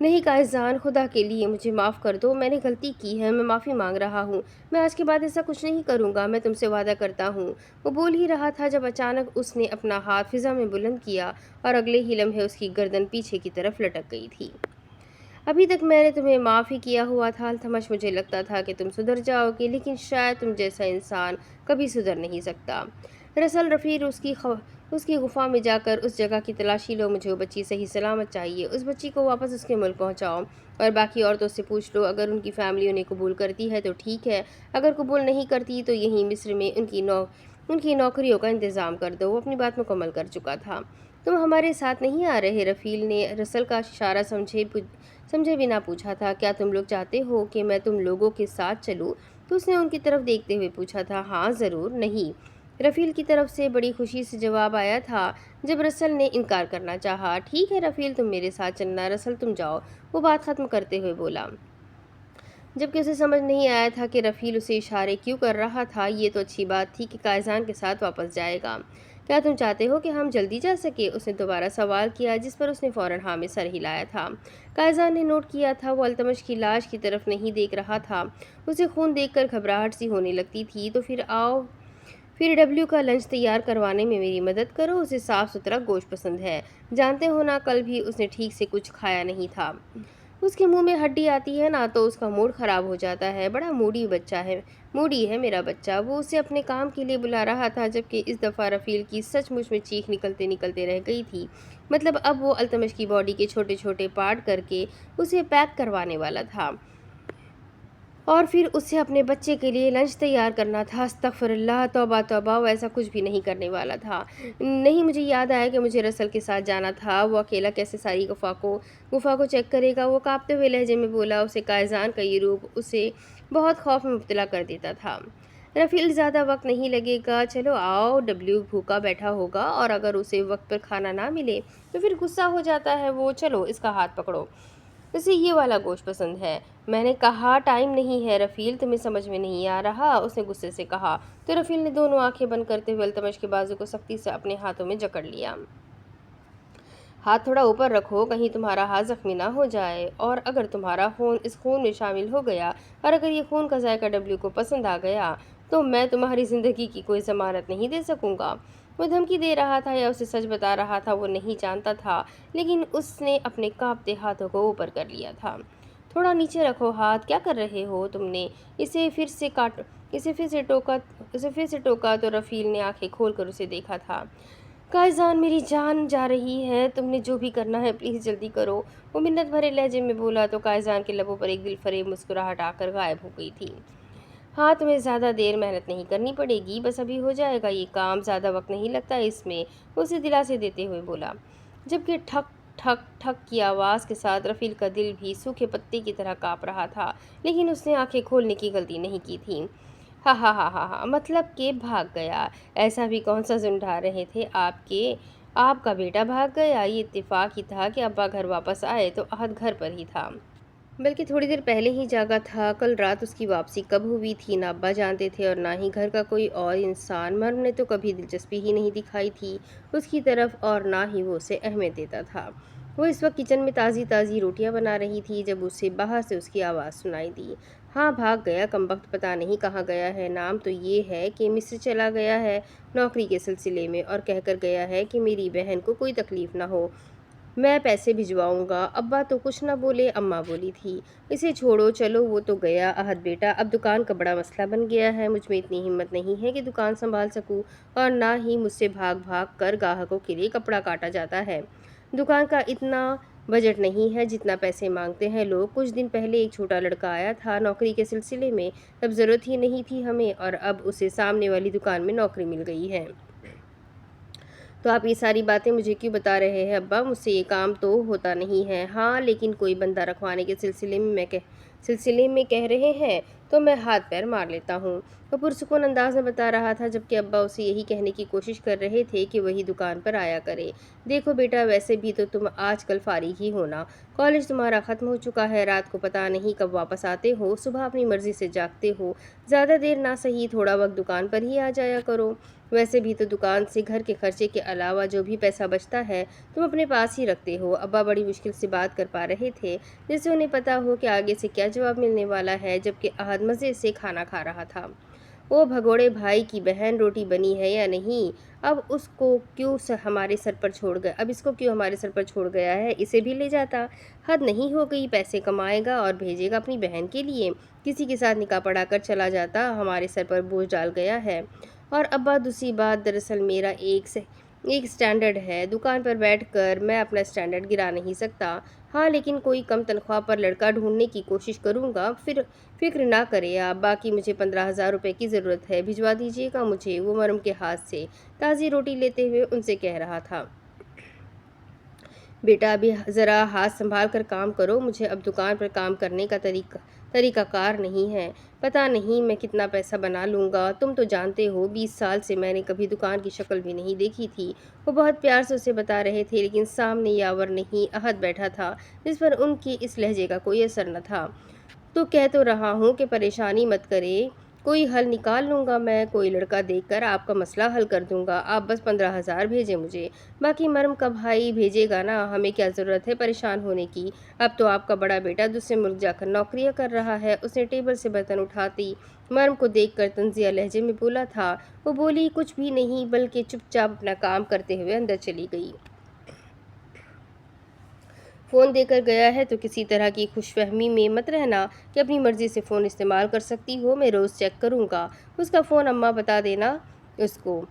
نہیں قائزان، خدا کے لیے مجھے معاف کر دو، میں نے غلطی کی ہے، میں معافی مانگ رہا ہوں، میں آج کے بعد ایسا کچھ نہیں کروں گا، میں تم سے وعدہ کرتا ہوں۔ وہ بول ہی رہا تھا جب اچانک اس نے اپنا ہاتھ فضا میں بلند کیا اور اگلے ہی لمحے اس کی گردن پیچھے کی طرف لٹک گئی تھی۔ ابھی تک میں نے تمہیں معاف ہی کیا ہوا تھا التمش، مجھے لگتا تھا کہ تم سدھر جاؤ گے، لیکن شاید تم جیسا انسان کبھی سدھر نہیں سکتا۔ دراصل رفیق، اس کی غفا میں جا کر اس جگہ کی تلاشی لو، مجھے وہ بچی صحیح سلامت چاہیے، اس بچی کو واپس اس کے ملک پہنچاؤ، اور باقی عورتوں سے پوچھ لو، اگر ان کی فیملی انہیں قبول کرتی ہے تو ٹھیک ہے، اگر قبول نہیں کرتی تو یہیں مصر میں ان کی نوکریوں کا انتظام کر دو۔ وہ اپنی بات مکمل کر چکا تھا۔ تم ہمارے ساتھ نہیں آ رہے؟ رفیق نے رسل کا اشارہ سمجھے بنا پوچھا تھا۔ کیا تم لوگ چاہتے ہو کہ میں تم لوگوں کے ساتھ چلوں؟ تو اس نے ان کی طرف دیکھتے ہوئے پوچھا تھا۔ ہاں ضرور، نہیں، رفیق کی طرف سے بڑی خوشی سے جواب آیا تھا جب رسل نے انکار کرنا چاہا۔ ٹھیک ہے رفیق، تم میرے ساتھ چلنا، رسل تم جاؤ، وہ بات ختم کرتے ہوئے بولا، جبکہ اسے سمجھ نہیں آیا تھا کہ رفیق اسے اشارے کیوں کر رہا تھا۔ یہ تو اچھی بات تھی کہ قائزان کے ساتھ واپس جائے گا۔ کیا تم چاہتے ہو کہ ہم جلدی جا سکے؟ اس نے دوبارہ سوال کیا، جس پر اس نے فوراً ہاں میں سر ہلایا تھا۔ قائزان نے نوٹ کیا تھا وہ التمش کی لاش کی طرف نہیں دیکھ رہا تھا، اسے خون دیکھ کر گھبراہٹ سی ہونے لگتی تھی۔ تو پھر ڈبلیو کا لنچ تیار کروانے میں میری مدد کرو، اسے صاف ستھرا گوشت پسند ہے، جانتے ہو نا کل بھی اس نے ٹھیک سے کچھ کھایا نہیں تھا، اس کے منہ میں ہڈی آتی ہے نا تو اس کا موڈ خراب ہو جاتا ہے، بڑا موڈی ہے میرا بچہ۔ وہ اسے اپنے کام کے لیے بلا رہا تھا، جبکہ اس دفعہ رفیق کی سچ مچ میں چیخ نکلتے رہ گئی تھی، مطلب اب وہ التمش کی باڈی کے چھوٹے چھوٹے پارٹ کر کے اسے پیک کروانے والا تھا اور پھر اسے اپنے بچے کے لیے لنچ تیار کرنا تھا۔ استغفر اللہ، توبہ توبہ، وہ ایسا کچھ بھی نہیں کرنے والا تھا۔ نہیں، مجھے یاد آیا کہ مجھے رسل کے ساتھ جانا تھا، وہ اکیلا کیسے ساری گفا کو چیک کرے گا؟ وہ کانپتے ہوئے لہجے میں بولا۔ اسے قائزان کا یہ روپ اسے بہت خوف میں مبتلا کر دیتا تھا۔ رفیق، زیادہ وقت نہیں لگے گا، چلو آؤ، ڈبلیو بھوکا بیٹھا ہوگا اور اگر اسے وقت پر کھانا نہ ملے تو پھر غصہ ہو جاتا ہے وہ، چلو اس کا ہاتھ پکڑو، اسے یہ والا گوشت پسند ہے۔ میں نے کہا ٹائم نہیں ہے رفیق، تمہیں سمجھ میں نہیں آ رہا، اس نے غصے سے کہا۔ تو رفیق نے دونوں آنکھیں بند کرتے ہوئے التمش کے بازو کو سختی سے اپنے ہاتھوں میں جکڑ لیا۔ ہاتھ تھوڑا اوپر رکھو، کہیں تمہارا ہاتھ زخمی نہ ہو جائے، اور اگر تمہارا خون اس خون میں شامل ہو گیا اور اگر یہ خون کا ذائقہ ڈبلیو کو پسند آ گیا تو میں تمہاری زندگی کی کوئی ضمانت نہیں دے سکوں گا۔ وہ دھمکی دے رہا تھا یا اسے سچ بتا رہا تھا وہ نہیں جانتا تھا، لیکن اس نے اپنے کانپتے ہاتھوں کو اوپر کر لیا تھا۔ تھوڑا نیچے رکھو ہاتھ، کیا کر رہے ہو تم نے؟ اسے پھر سے ٹوکا تو رفیق نے آنکھیں کھول کر اسے دیکھا تھا۔ कायज़ान मेरी जान जा रही है, तुमने जो भी करना है प्लीज़ जल्दी करो। वो मिन्नत भरे लहजे में बोला तो कायज़ान के लबों पर एक दिलफरेब मुस्कुराहट आकर गायब हो गई थी। हाँ, तुम्हें ज़्यादा देर मेहनत नहीं करनी पड़ेगी, बस अभी हो जाएगा ये काम, ज़्यादा वक्त नहीं लगता इसमें, उसे दिलासे देते हुए बोला। जबकि ठक ठक ठक की आवाज़ के साथ रफ़ील का दिल भी सूखे पत्ते की तरह काँप रहा था, लेकिन उसने आंखें खोलने की गलती नहीं की थी। हा हा हा हा हा, मतलब के भाग गया। ऐसा भी कौन सा जुर्म ढा रहे थे आपका बेटा भाग गया। ये इत्तेफाक ही था कि अब्बा घर वापस आए तो अहद घर पर ही था, बल्कि थोड़ी देर पहले ही जागा था। कल रात उसकी वापसी कब हुई थी ना अब्बा जानते थे और ना ही घर का कोई और इंसान। मर्म ने तो कभी दिलचस्पी ही नहीं दिखाई थी उसकी तरफ और ना ही वो उसे अहमियत देता था। वो इस वक्त किचन में ताज़ी ताज़ी रोटियां बना रही थी जब उसे बाहर से उसकी आवाज़ सुनाई दी। हाँ, भाग गया कमबख्त, पता नहीं कहाँ गया है। नाम तो ये है कि मिस्र चला गया है नौकरी के सिलसिले में, और कहकर गया है कि मेरी बहन को कोई तकलीफ़ ना हो, मैं पैसे भिजवाऊंगा। अब्बा तो कुछ ना बोले, अम्मा बोली थी। इसे छोड़ो, चलो वो तो गया। अहद बेटा, अब दुकान का बड़ा मसला बन गया है। मुझ में इतनी हिम्मत नहीं है कि दुकान संभाल सकूं, और ना ही मुझसे भाग भाग कर ग्राहकों के लिए कपड़ा काटा जाता है। दुकान का इतना बजट नहीं है जितना पैसे मांगते हैं लोग। कुछ दिन पहले एक छोटा लड़का आया था नौकरी के सिलसिले में, तब ज़रूरत ही नहीं थी हमें, और अब उसे सामने वाली दुकान में नौकरी मिल गई है। तो आप ये सारी बातें मुझे क्यों बता रहे हैं अब्बा? मुझसे ये काम तो होता नहीं है। हाँ, लेकिन कोई बंदा रखवाने के सिलसिले में कह रहे हैं तो मैं हाथ पैर मार लेता हूँ। वो पुरसुकून अंदाज में बता रहा था, जबकि अब्बा उसे यही कहने की कोशिश कर रहे थे कि वही दुकान पर आया करे। देखो बेटा, वैसे भी तो तुम आजकल फारिग ही हो ना, कॉलेज तुम्हारा ख़त्म हो चुका है, रात को पता नहीं कब वापस आते हो, सुबह अपनी मर्ज़ी से जागते हो। ज़्यादा देर ना सही, थोड़ा वक्त दुकान पर ही आ जाया करो। वैसे भी तो दुकान से घर के खर्चे के अलावा जो भी पैसा बचता है तुम अपने पास ही रखते हो। अब्बा बड़ी मुश्किल से बात कर पा रहे थे, जैसे उन्हें पता हो कि आगे से क्या जवाब मिलने वाला है, जबकि अहद मज़े से खाना खा रहा था। ओ भगोड़े भाई की बहन, रोटी बनी है या नहीं? अब इसको क्यों हमारे सर पर छोड़ गया है? इसे भी ले जाता। हद नहीं हो गई? पैसे कमाएगा और भेजेगा अपनी बहन के लिए, किसी के साथ निकाह पढ़ाकर चला जाता। हमारे सर पर बोझ डाल गया है। और अब्बा, दूसरी बात, दरअसल मेरा एक स्टैंडर्ड है, दुकान पर बैठकर मैं अपना स्टैंडर्ड गिरा नहीं सकता। हाँ, लेकिन कोई कम तनख्वाह पर लड़का ढूंढने की कोशिश करूँगा। फिर फिक्र ना करें आप, बाकी मुझे 15,000 रुपये की ज़रूरत है, भिजवा दीजिएगा मुझे। वो मरम के हाथ से ताज़ी रोटी लेते हुए उनसे कह रहा था। बेटा, अभी ज़रा हाथ संभाल कर काम करो, मुझे अब दुकान पर काम करने का तरीकाकार नहीं है। पता नहीं मैं कितना पैसा बना लूँगा। तुम तो जानते हो 20 साल से मैंने कभी दुकान की शक्ल भी नहीं देखी थी। वो बहुत प्यार से उसे बता रहे थे, लेकिन सामने यावर नहीं अहद बैठा था, जिस पर उनकी इस लहजे का कोई असर न था। तो कह तो रहा हूँ कि परेशानी मत करे, कोई हल निकाल लूँगा मैं, कोई लड़का देखकर आपका मसला हल कर दूँगा। आप बस 15,000 भेजें मुझे, बाकी मर्म का भाई भेजेगा ना, हमें क्या ज़रूरत है परेशान होने की। अब तो आपका बड़ा बेटा दूसरे मुल्क जाकर नौकरियाँ कर रहा है। उसने टेबल से बर्तन उठाती मर्म को देखकर तंजिया लहजे में बोला था। वो बोली कुछ भी नहीं, बल्कि चुपचाप अपना काम करते हुए अंदर चली गई। फ़ोन देकर गया है तो किसी तरह की खुशफहमी में मत रहना कि अपनी मर्ज़ी से फ़ोन इस्तेमाल कर सकती हो। मैं रोज़ चेक करूँगा उसका फ़ोन, अम्मा बता देना उसको।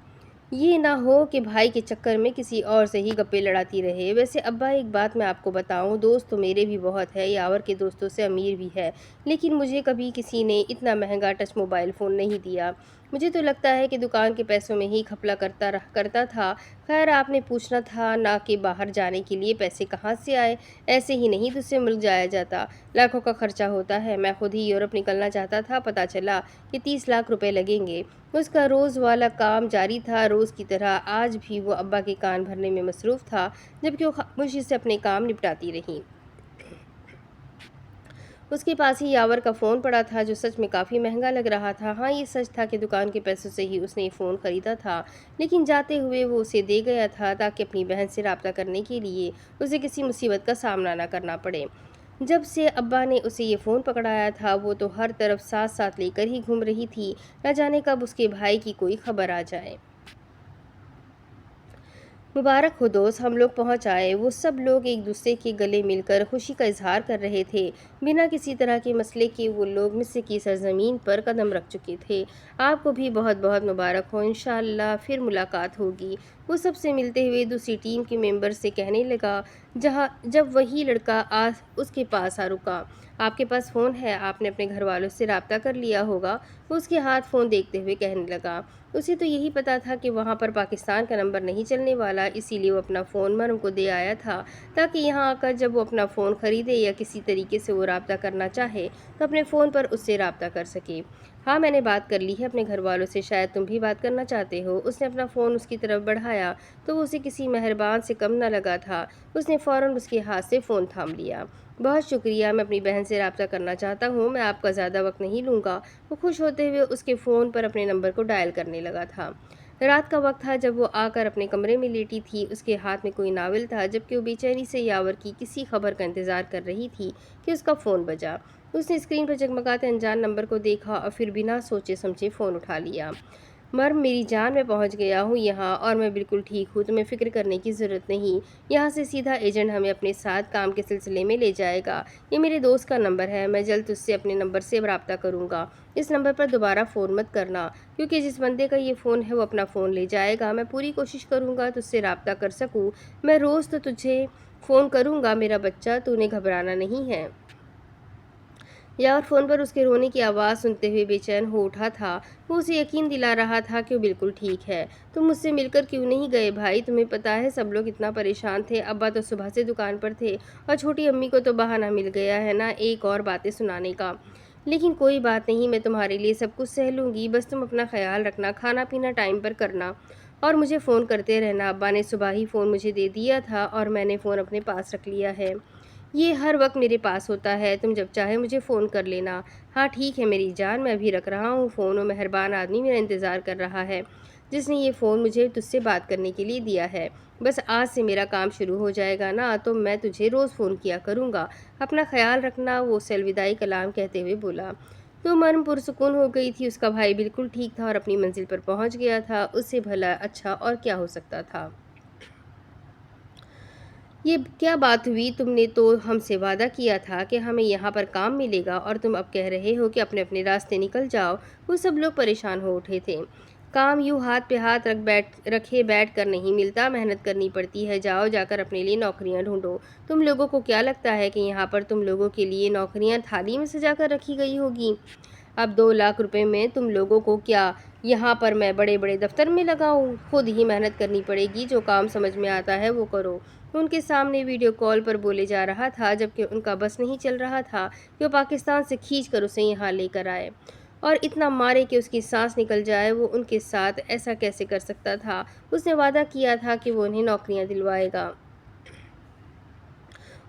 ये ना हो कि भाई के चक्कर में किसी और से ही गप्पे लड़ाती रहे। वैसे अब्बा, एक बात मैं आपको बताऊं, दोस्त तो मेरे भी बहुत है, यावर के दोस्तों से अमीर भी है, लेकिन मुझे कभी किसी ने इतना महंगा टच मोबाइल फ़ोन नहीं दिया। मुझे तो लगता है कि दुकान के पैसों में ही घपला करता था। खैर, आपने पूछना था ना कि बाहर जाने के लिए पैसे कहाँ से आए। ऐसे ही नहीं दूसरे मुल्क जाया जाता, लाखों का खर्चा होता है। मैं खुद ही यूरोप निकलना चाहता था, पता चला कि 30 लाख रुपए लगेंगे। उसका रोज़ वाला काम जारी था, रोज़ की तरह आज भी वो अब्बा के कान भरने में मसरूफ़ था, जबकि वो खामोशी से अपने काम निपटाती रही। उसके पास ही यावर का फ़ोन पड़ा था, जो सच में काफ़ी महंगा लग रहा था। हाँ, ये सच था कि दुकान के पैसों से ही उसने ये फ़ोन ख़रीदा था, लेकिन जाते हुए वो उसे दे गया था ताकि अपनी बहन से राब्ता करने के लिए उसे किसी मुसीबत का सामना ना करना पड़े। जब से अब्बा ने उसे ये फ़ोन पकड़ाया था, वो तो हर तरफ साथ साथ लेकर ही घूम रही थी, न जाने कब उसके भाई की कोई खबर आ जाए। मुबारक हो दोस्त, हम लोग पहुंच आए। वो सब लोग एक दूसरे के गले मिलकर खुशी का इजहार कर रहे थे। बिना किसी तरह के मसले के वो लोग मिस्र की सरजमीन पर कदम रख चुके थे। आपको भी बहुत बहुत मुबारक हो, इंशाअल्लाह फिर मुलाकात होगी। वो सबसे मिलते हुए दूसरी टीम के मेंबर से कहने लगा। जब वही लड़का उसके पास आ रुका। आपके पास फ़ोन है, आपने अपने घर वालों से राब्ता कर लिया होगा। वो उसके हाथ फ़ोन देखते हुए कहने लगा। उसे तो यही पता था कि वहाँ पर पाकिस्तान का नंबर नहीं चलने वाला, इसीलिए वो अपना फ़ोन मरम को दे आया था, ताकि यहाँ आकर जब वो अपना फ़ोन ख़रीदे या किसी तरीके से वो राब्ता करना चाहे तो अपने फ़ोन पर उससे राब्ता कर सके। हाँ, मैंने बात कर ली है अपने घर वालों से, शायद तुम भी बात करना चाहते हो। उसने अपना फ़ोन उसकी तरफ बढ़ाया तो वो उसे किसी मेहरबान से कम न लगा था। उसने फ़ौरन उसके हाथ से फ़ोन थाम लिया। बहुत शुक्रिया, मैं अपनी बहन से राब्ता करना चाहता हूँ, मैं आपका ज़्यादा वक्त नहीं लूँगा। वो खुश होते हुए उसके फ़ोन पर अपने नंबर को डायल करने लगा था। रात का वक्त था जब वो आकर अपने कमरे में लेटी थी। उसके हाथ में कोई नावल था, जबकि वो बेचैनी से यावर की किसी खबर का इंतज़ार कर रही थी कि उसका फ़ोन बजा। उसने स्क्रीन पर जगमगाते अनजान नंबर को देखा और फिर बिना सोचे समझे फ़ोन उठा लिया। मर्म, मेरी जान, मैं पहुंच गया हूँ यहाँ और मैं बिल्कुल ठीक हूँ, तुम्हें फ़िक्र करने की ज़रूरत नहीं। यहाँ से सीधा एजेंट हमें अपने साथ काम के सिलसिले में ले जाएगा। ये मेरे दोस्त का नंबर है, मैं जल्द उससे अपने नंबर से रब्ता करूँगा। इस नंबर पर दोबारा फ़ोन मत करना, क्योंकि जिस बंदे का ये फ़ोन है वो अपना फ़ोन ले जाएगा। मैं पूरी कोशिश करूँगा तुझसे रब्ता कर सकूँ। मैं रोज़ तो तुझे फ़ोन करूँगा मेरा बच्चा, तूने घबराना नहीं है। यार फ़ोन पर उसके रोने की आवाज़ सुनते हुए बेचैन हो उठा था। वो उसे यकीन दिला रहा था कि वो बिल्कुल ठीक है। तुम मुझसे मिलकर क्यों नहीं गए भाई? तुम्हें पता है सब लोग इतना परेशान थे। अब्बा तो सुबह से दुकान पर थे और छोटी अम्मी को तो बहाना मिल गया है ना एक और बातें सुनाने का। लेकिन कोई बात नहीं, मैं तुम्हारे लिए सब कुछ सह लूँगी। बस तुम अपना ख्याल रखना, खाना पीना टाइम पर करना और मुझे फ़ोन करते रहना। अब्बा ने सुबह ही फ़ोन मुझे दे दिया था और मैंने फ़ोन अपने पास रख लिया है। ये हर वक्त मेरे पास होता है, तुम जब चाहे मुझे फ़ोन कर लेना। हाँ ठीक है मेरी जान, मैं अभी रख रहा हूँ फ़ोन। वो मेहरबान आदमी मेरा इंतज़ार कर रहा है, जिसने ये फ़ोन मुझे तुझसे बात करने के लिए दिया है। बस आज से मेरा काम शुरू हो जाएगा ना, तो मैं तुझे रोज़ फ़ोन किया करूँगा। अपना ख्याल रखना, वो उसे अलविदाई कलाम कहते हुए बोला। तो मर्म पुरसुकून हो गई थी। उसका भाई बिल्कुल ठीक था और अपनी मंजिल पर पहुँच गया था। उससे भला अच्छा और क्या हो सकता था। ये क्या बात हुई? तुमने तो हमसे वादा किया था कि हमें यहाँ पर काम मिलेगा और तुम अब कह रहे हो कि अपने अपने रास्ते निकल जाओ। वो सब लोग परेशान हो उठे थे। काम यूँ हाथ पे हाथ रखे बैठ कर नहीं मिलता, मेहनत करनी पड़ती है। जाओ जाकर अपने लिए नौकरियाँ ढूंढो। तुम लोगों को क्या लगता है कि यहाँ पर तुम लोगों के लिए नौकरियाँ थाली में सजा कर रखी गई होगी? अब 2 लाख रुपए में तुम लोगों को क्या यहाँ पर मैं बड़े बड़े दफ्तर में लगाऊँ? खुद ही मेहनत करनी पड़ेगी, जो काम समझ में आता है वो करो। उनके सामने वीडियो कॉल पर बोले जा रहा था, जबकि उनका बस नहीं चल रहा था कि वो पाकिस्तान से खींच कर उसे यहाँ लेकर आए और इतना मारे कि उसकी सांस निकल जाए। वो उनके साथ ऐसा कैसे कर सकता था? उसने वादा किया था कि वो उन्हें नौकरियाँ दिलवाएगा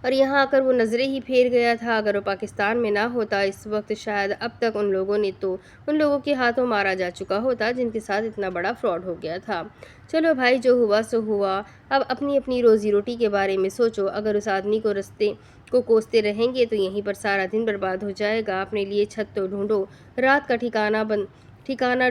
और यहाँ आकर वो नज़रें ही फेर गया था। अगर वो पाकिस्तान में ना होता इस वक्त, शायद अब तक उन लोगों के हाथों मारा जा चुका होता जिनके साथ इतना बड़ा फ्रॉड हो गया था। चलो भाई, जो हुआ सो हुआ। अब अपनी अपनी रोज़ी रोटी के बारे में सोचो। अगर उस आदमी को रस्ते को कोसते रहेंगे तो यहीं पर सारा दिन बर्बाद हो जाएगा। अपने लिए छत तो ढूंढो, रात का ठिकाना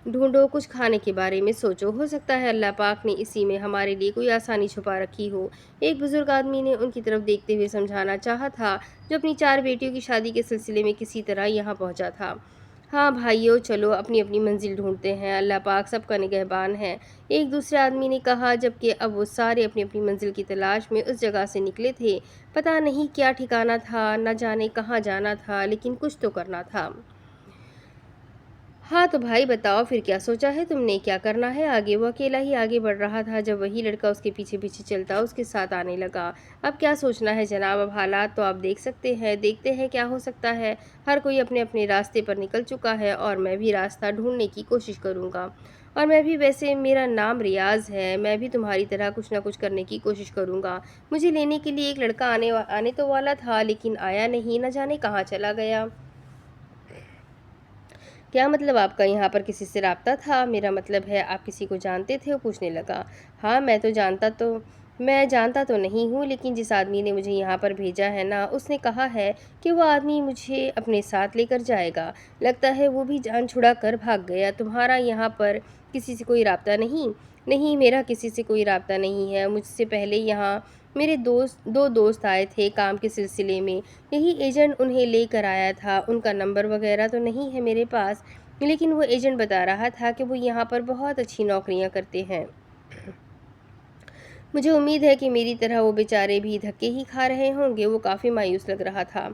ढूंढो, कुछ खाने के बारे में सोचो। हो सकता है अल्लाह पाक ने इसी में हमारे लिए कोई आसानी छुपा रखी हो। एक बुजुर्ग आदमी ने उनकी तरफ देखते हुए समझाना चाहा था, जो अपनी 4 बेटियों की शादी के सिलसिले में किसी तरह यहाँ पहुँचा था। हाँ भाइयों, चलो अपनी अपनी मंजिल ढूंढते हैं, अल्लाह पाक सबका निगहबान है। एक दूसरे आदमी ने कहा, जबकि अब वो सारे अपनी अपनी मंजिल की तलाश में उस जगह से निकले थे। पता नहीं क्या ठिकाना था, न जाने कहाँ जाना था, लेकिन कुछ तो करना था। हाँ तो भाई बताओ, फिर क्या सोचा है तुमने, क्या करना है आगे? वो अकेला ही आगे बढ़ रहा था जब वही लड़का उसके पीछे पीछे चलता उसके साथ आने लगा। अब क्या सोचना है जनाब, अब हालात तो आप देख सकते हैं, देखते हैं क्या हो सकता है। हर कोई अपने अपने रास्ते पर निकल चुका है और मैं भी रास्ता ढूंढने की कोशिश करूँगा। और मैं भी, वैसे मेरा नाम रियाज है, मैं भी तुम्हारी तरह कुछ ना कुछ करने की कोशिश करूँगा। मुझे लेने के लिए एक लड़का आने तो वाला था, लेकिन आया नहीं, न जाने कहाँ चला गया। क्या मतलब आपका यहाँ पर किसी से राब्ता था? मेरा मतलब है आप किसी को जानते थे? वो पूछने लगा। हाँ, मैं जानता तो नहीं हूँ, लेकिन जिस आदमी ने मुझे यहाँ पर भेजा है ना, उसने कहा है कि वो आदमी मुझे अपने साथ लेकर जाएगा। लगता है वो भी जान छुड़ा कर भाग गया। तुम्हारा यहाँ पर किसी से कोई राब्ता नहीं? नहीं, मेरा किसी से कोई राब्ता नहीं है। मुझसे पहले यहाँ मेरे 2 दोस्त आए थे काम के सिलसिले में। यही एजेंट उन्हें लेकर आया था। उनका नंबर वगैरह तो नहीं है मेरे पास, लेकिन वो एजेंट बता रहा था कि वो यहाँ पर बहुत अच्छी नौकरियाँ करते हैं। मुझे उम्मीद है कि मेरी तरह वो बेचारे भी धक्के ही खा रहे होंगे। वो काफ़ी मायूस लग रहा था।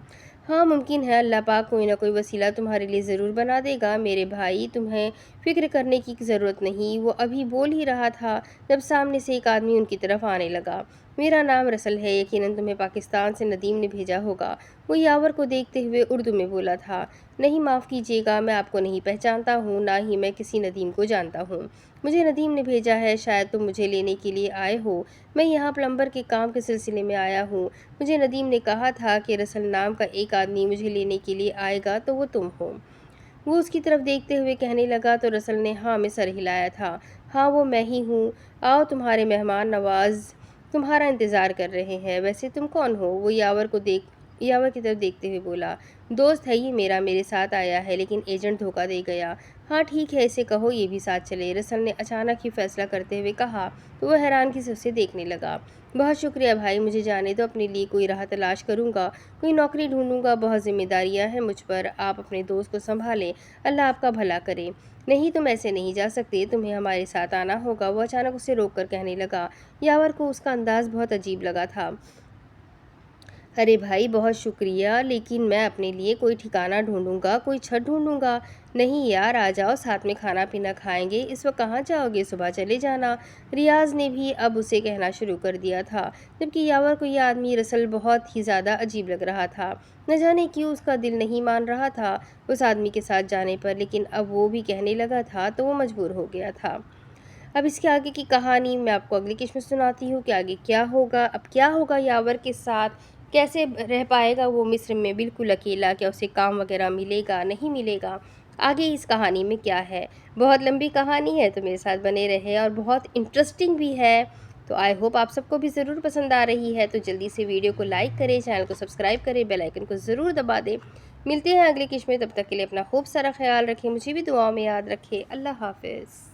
हाँ, मुमकिन है अल्लाह पाक कोई ना कोई वसीला तुम्हारे लिए ज़रूर बना देगा मेरे भाई, तुम्हें फ़िक्र करने की ज़रूरत नहीं। वो अभी बोल ही रहा था जब सामने से एक आदमी उनकी तरफ आने लगा। मेरा नाम रसल है, यकीनन तुम्हें पाकिस्तान से नदीम ने भेजा होगा। वो यावर को देखते हुए उर्दू में बोला था। नहीं, माफ़ कीजिएगा, मैं आपको नहीं पहचानता हूँ, ना ही मैं किसी नदीम को जानता हूँ। मुझे नदीम ने भेजा है, शायद तुम मुझे लेने के लिए आए हो। मैं यहाँ प्लम्बर के काम के सिलसिले में आया हूँ। मुझे नदीम ने कहा था कि रसल नाम का एक आदमी मुझे लेने के लिए आएगा, तो वो तुम हो। वो उसकी तरफ देखते हुए कहने लगा तो रसल ने हाँ में सर हिलाया था। हाँ, वो मैं ही हूँ। आओ, तुम्हारे मेहमान नवाज तुम्हारा इंतज़ार कर रहे हैं। वैसे तुम कौन हो? वो यावर की तरफ देखते हुए बोला। दोस्त है ये मेरा, मेरे साथ आया है, लेकिन एजेंट धोखा दे गया। हाँ ठीक है, इसे कहो ये भी साथ चले, रसल ने अचानक ही फैसला करते हुए कहा। तो वह हैरानगी से उसे देखने लगा। बहुत शुक्रिया भाई, मुझे जाने दो, अपने लिए कोई राह तलाश करूँगा, कोई नौकरी ढूंढूंगा। बहुत जिम्मेदारियां हैं मुझ पर, आप अपने दोस्त को संभालें, अल्लाह आपका भला करे। नहीं, तुम ऐसे नहीं जा सकते, तुम्हें हमारे साथ आना होगा। वो अचानक उसे रोक कर कहने लगा। यावर को उसका अंदाज बहुत अजीब लगा था। अरे भाई, बहुत शुक्रिया, लेकिन मैं अपने लिए कोई ठिकाना ढूंढूंगा, कोई छत ढूंढूंगा। नहीं यार, आ जाओ, साथ में खाना पीना खाएंगे। इस वक्त कहाँ जाओगे? सुबह चले जाना। रियाज ने भी अब उसे कहना शुरू कर दिया था, जबकि यावर को यह आदमी रसल बहुत ही ज़्यादा अजीब लग रहा था। न जाने क्यों उसका दिल नहीं मान रहा था उस आदमी के साथ जाने पर, लेकिन अब वो भी कहने लगा था तो वो मजबूर हो गया था। अब इसके आगे की कहानी मैं आपको अगली किस्त में सुनाती हूँ कि आगे क्या होगा। अब क्या होगा यावर के साथ, कैसे रह पाएगा वो मिस्र में बिल्कुल अकेला? क्या उसे काम वगैरह मिलेगा, नहीं मिलेगा? आगे इस कहानी में क्या है? बहुत लंबी कहानी है, तो मेरे साथ बने रहे, और बहुत इंटरेस्टिंग भी है। तो आई होप आप सबको भी ज़रूर पसंद आ रही है। तो जल्दी से वीडियो को लाइक करें, चैनल को सब्सक्राइब करें, बेल आइकन को ज़रूर दबा दें। मिलते हैं अगली किस्त में, तब तक के लिए अपना खूब सारा ख्याल रखें, मुझे भी दुआओं में याद रखें। अल्लाह हाफ़िज़।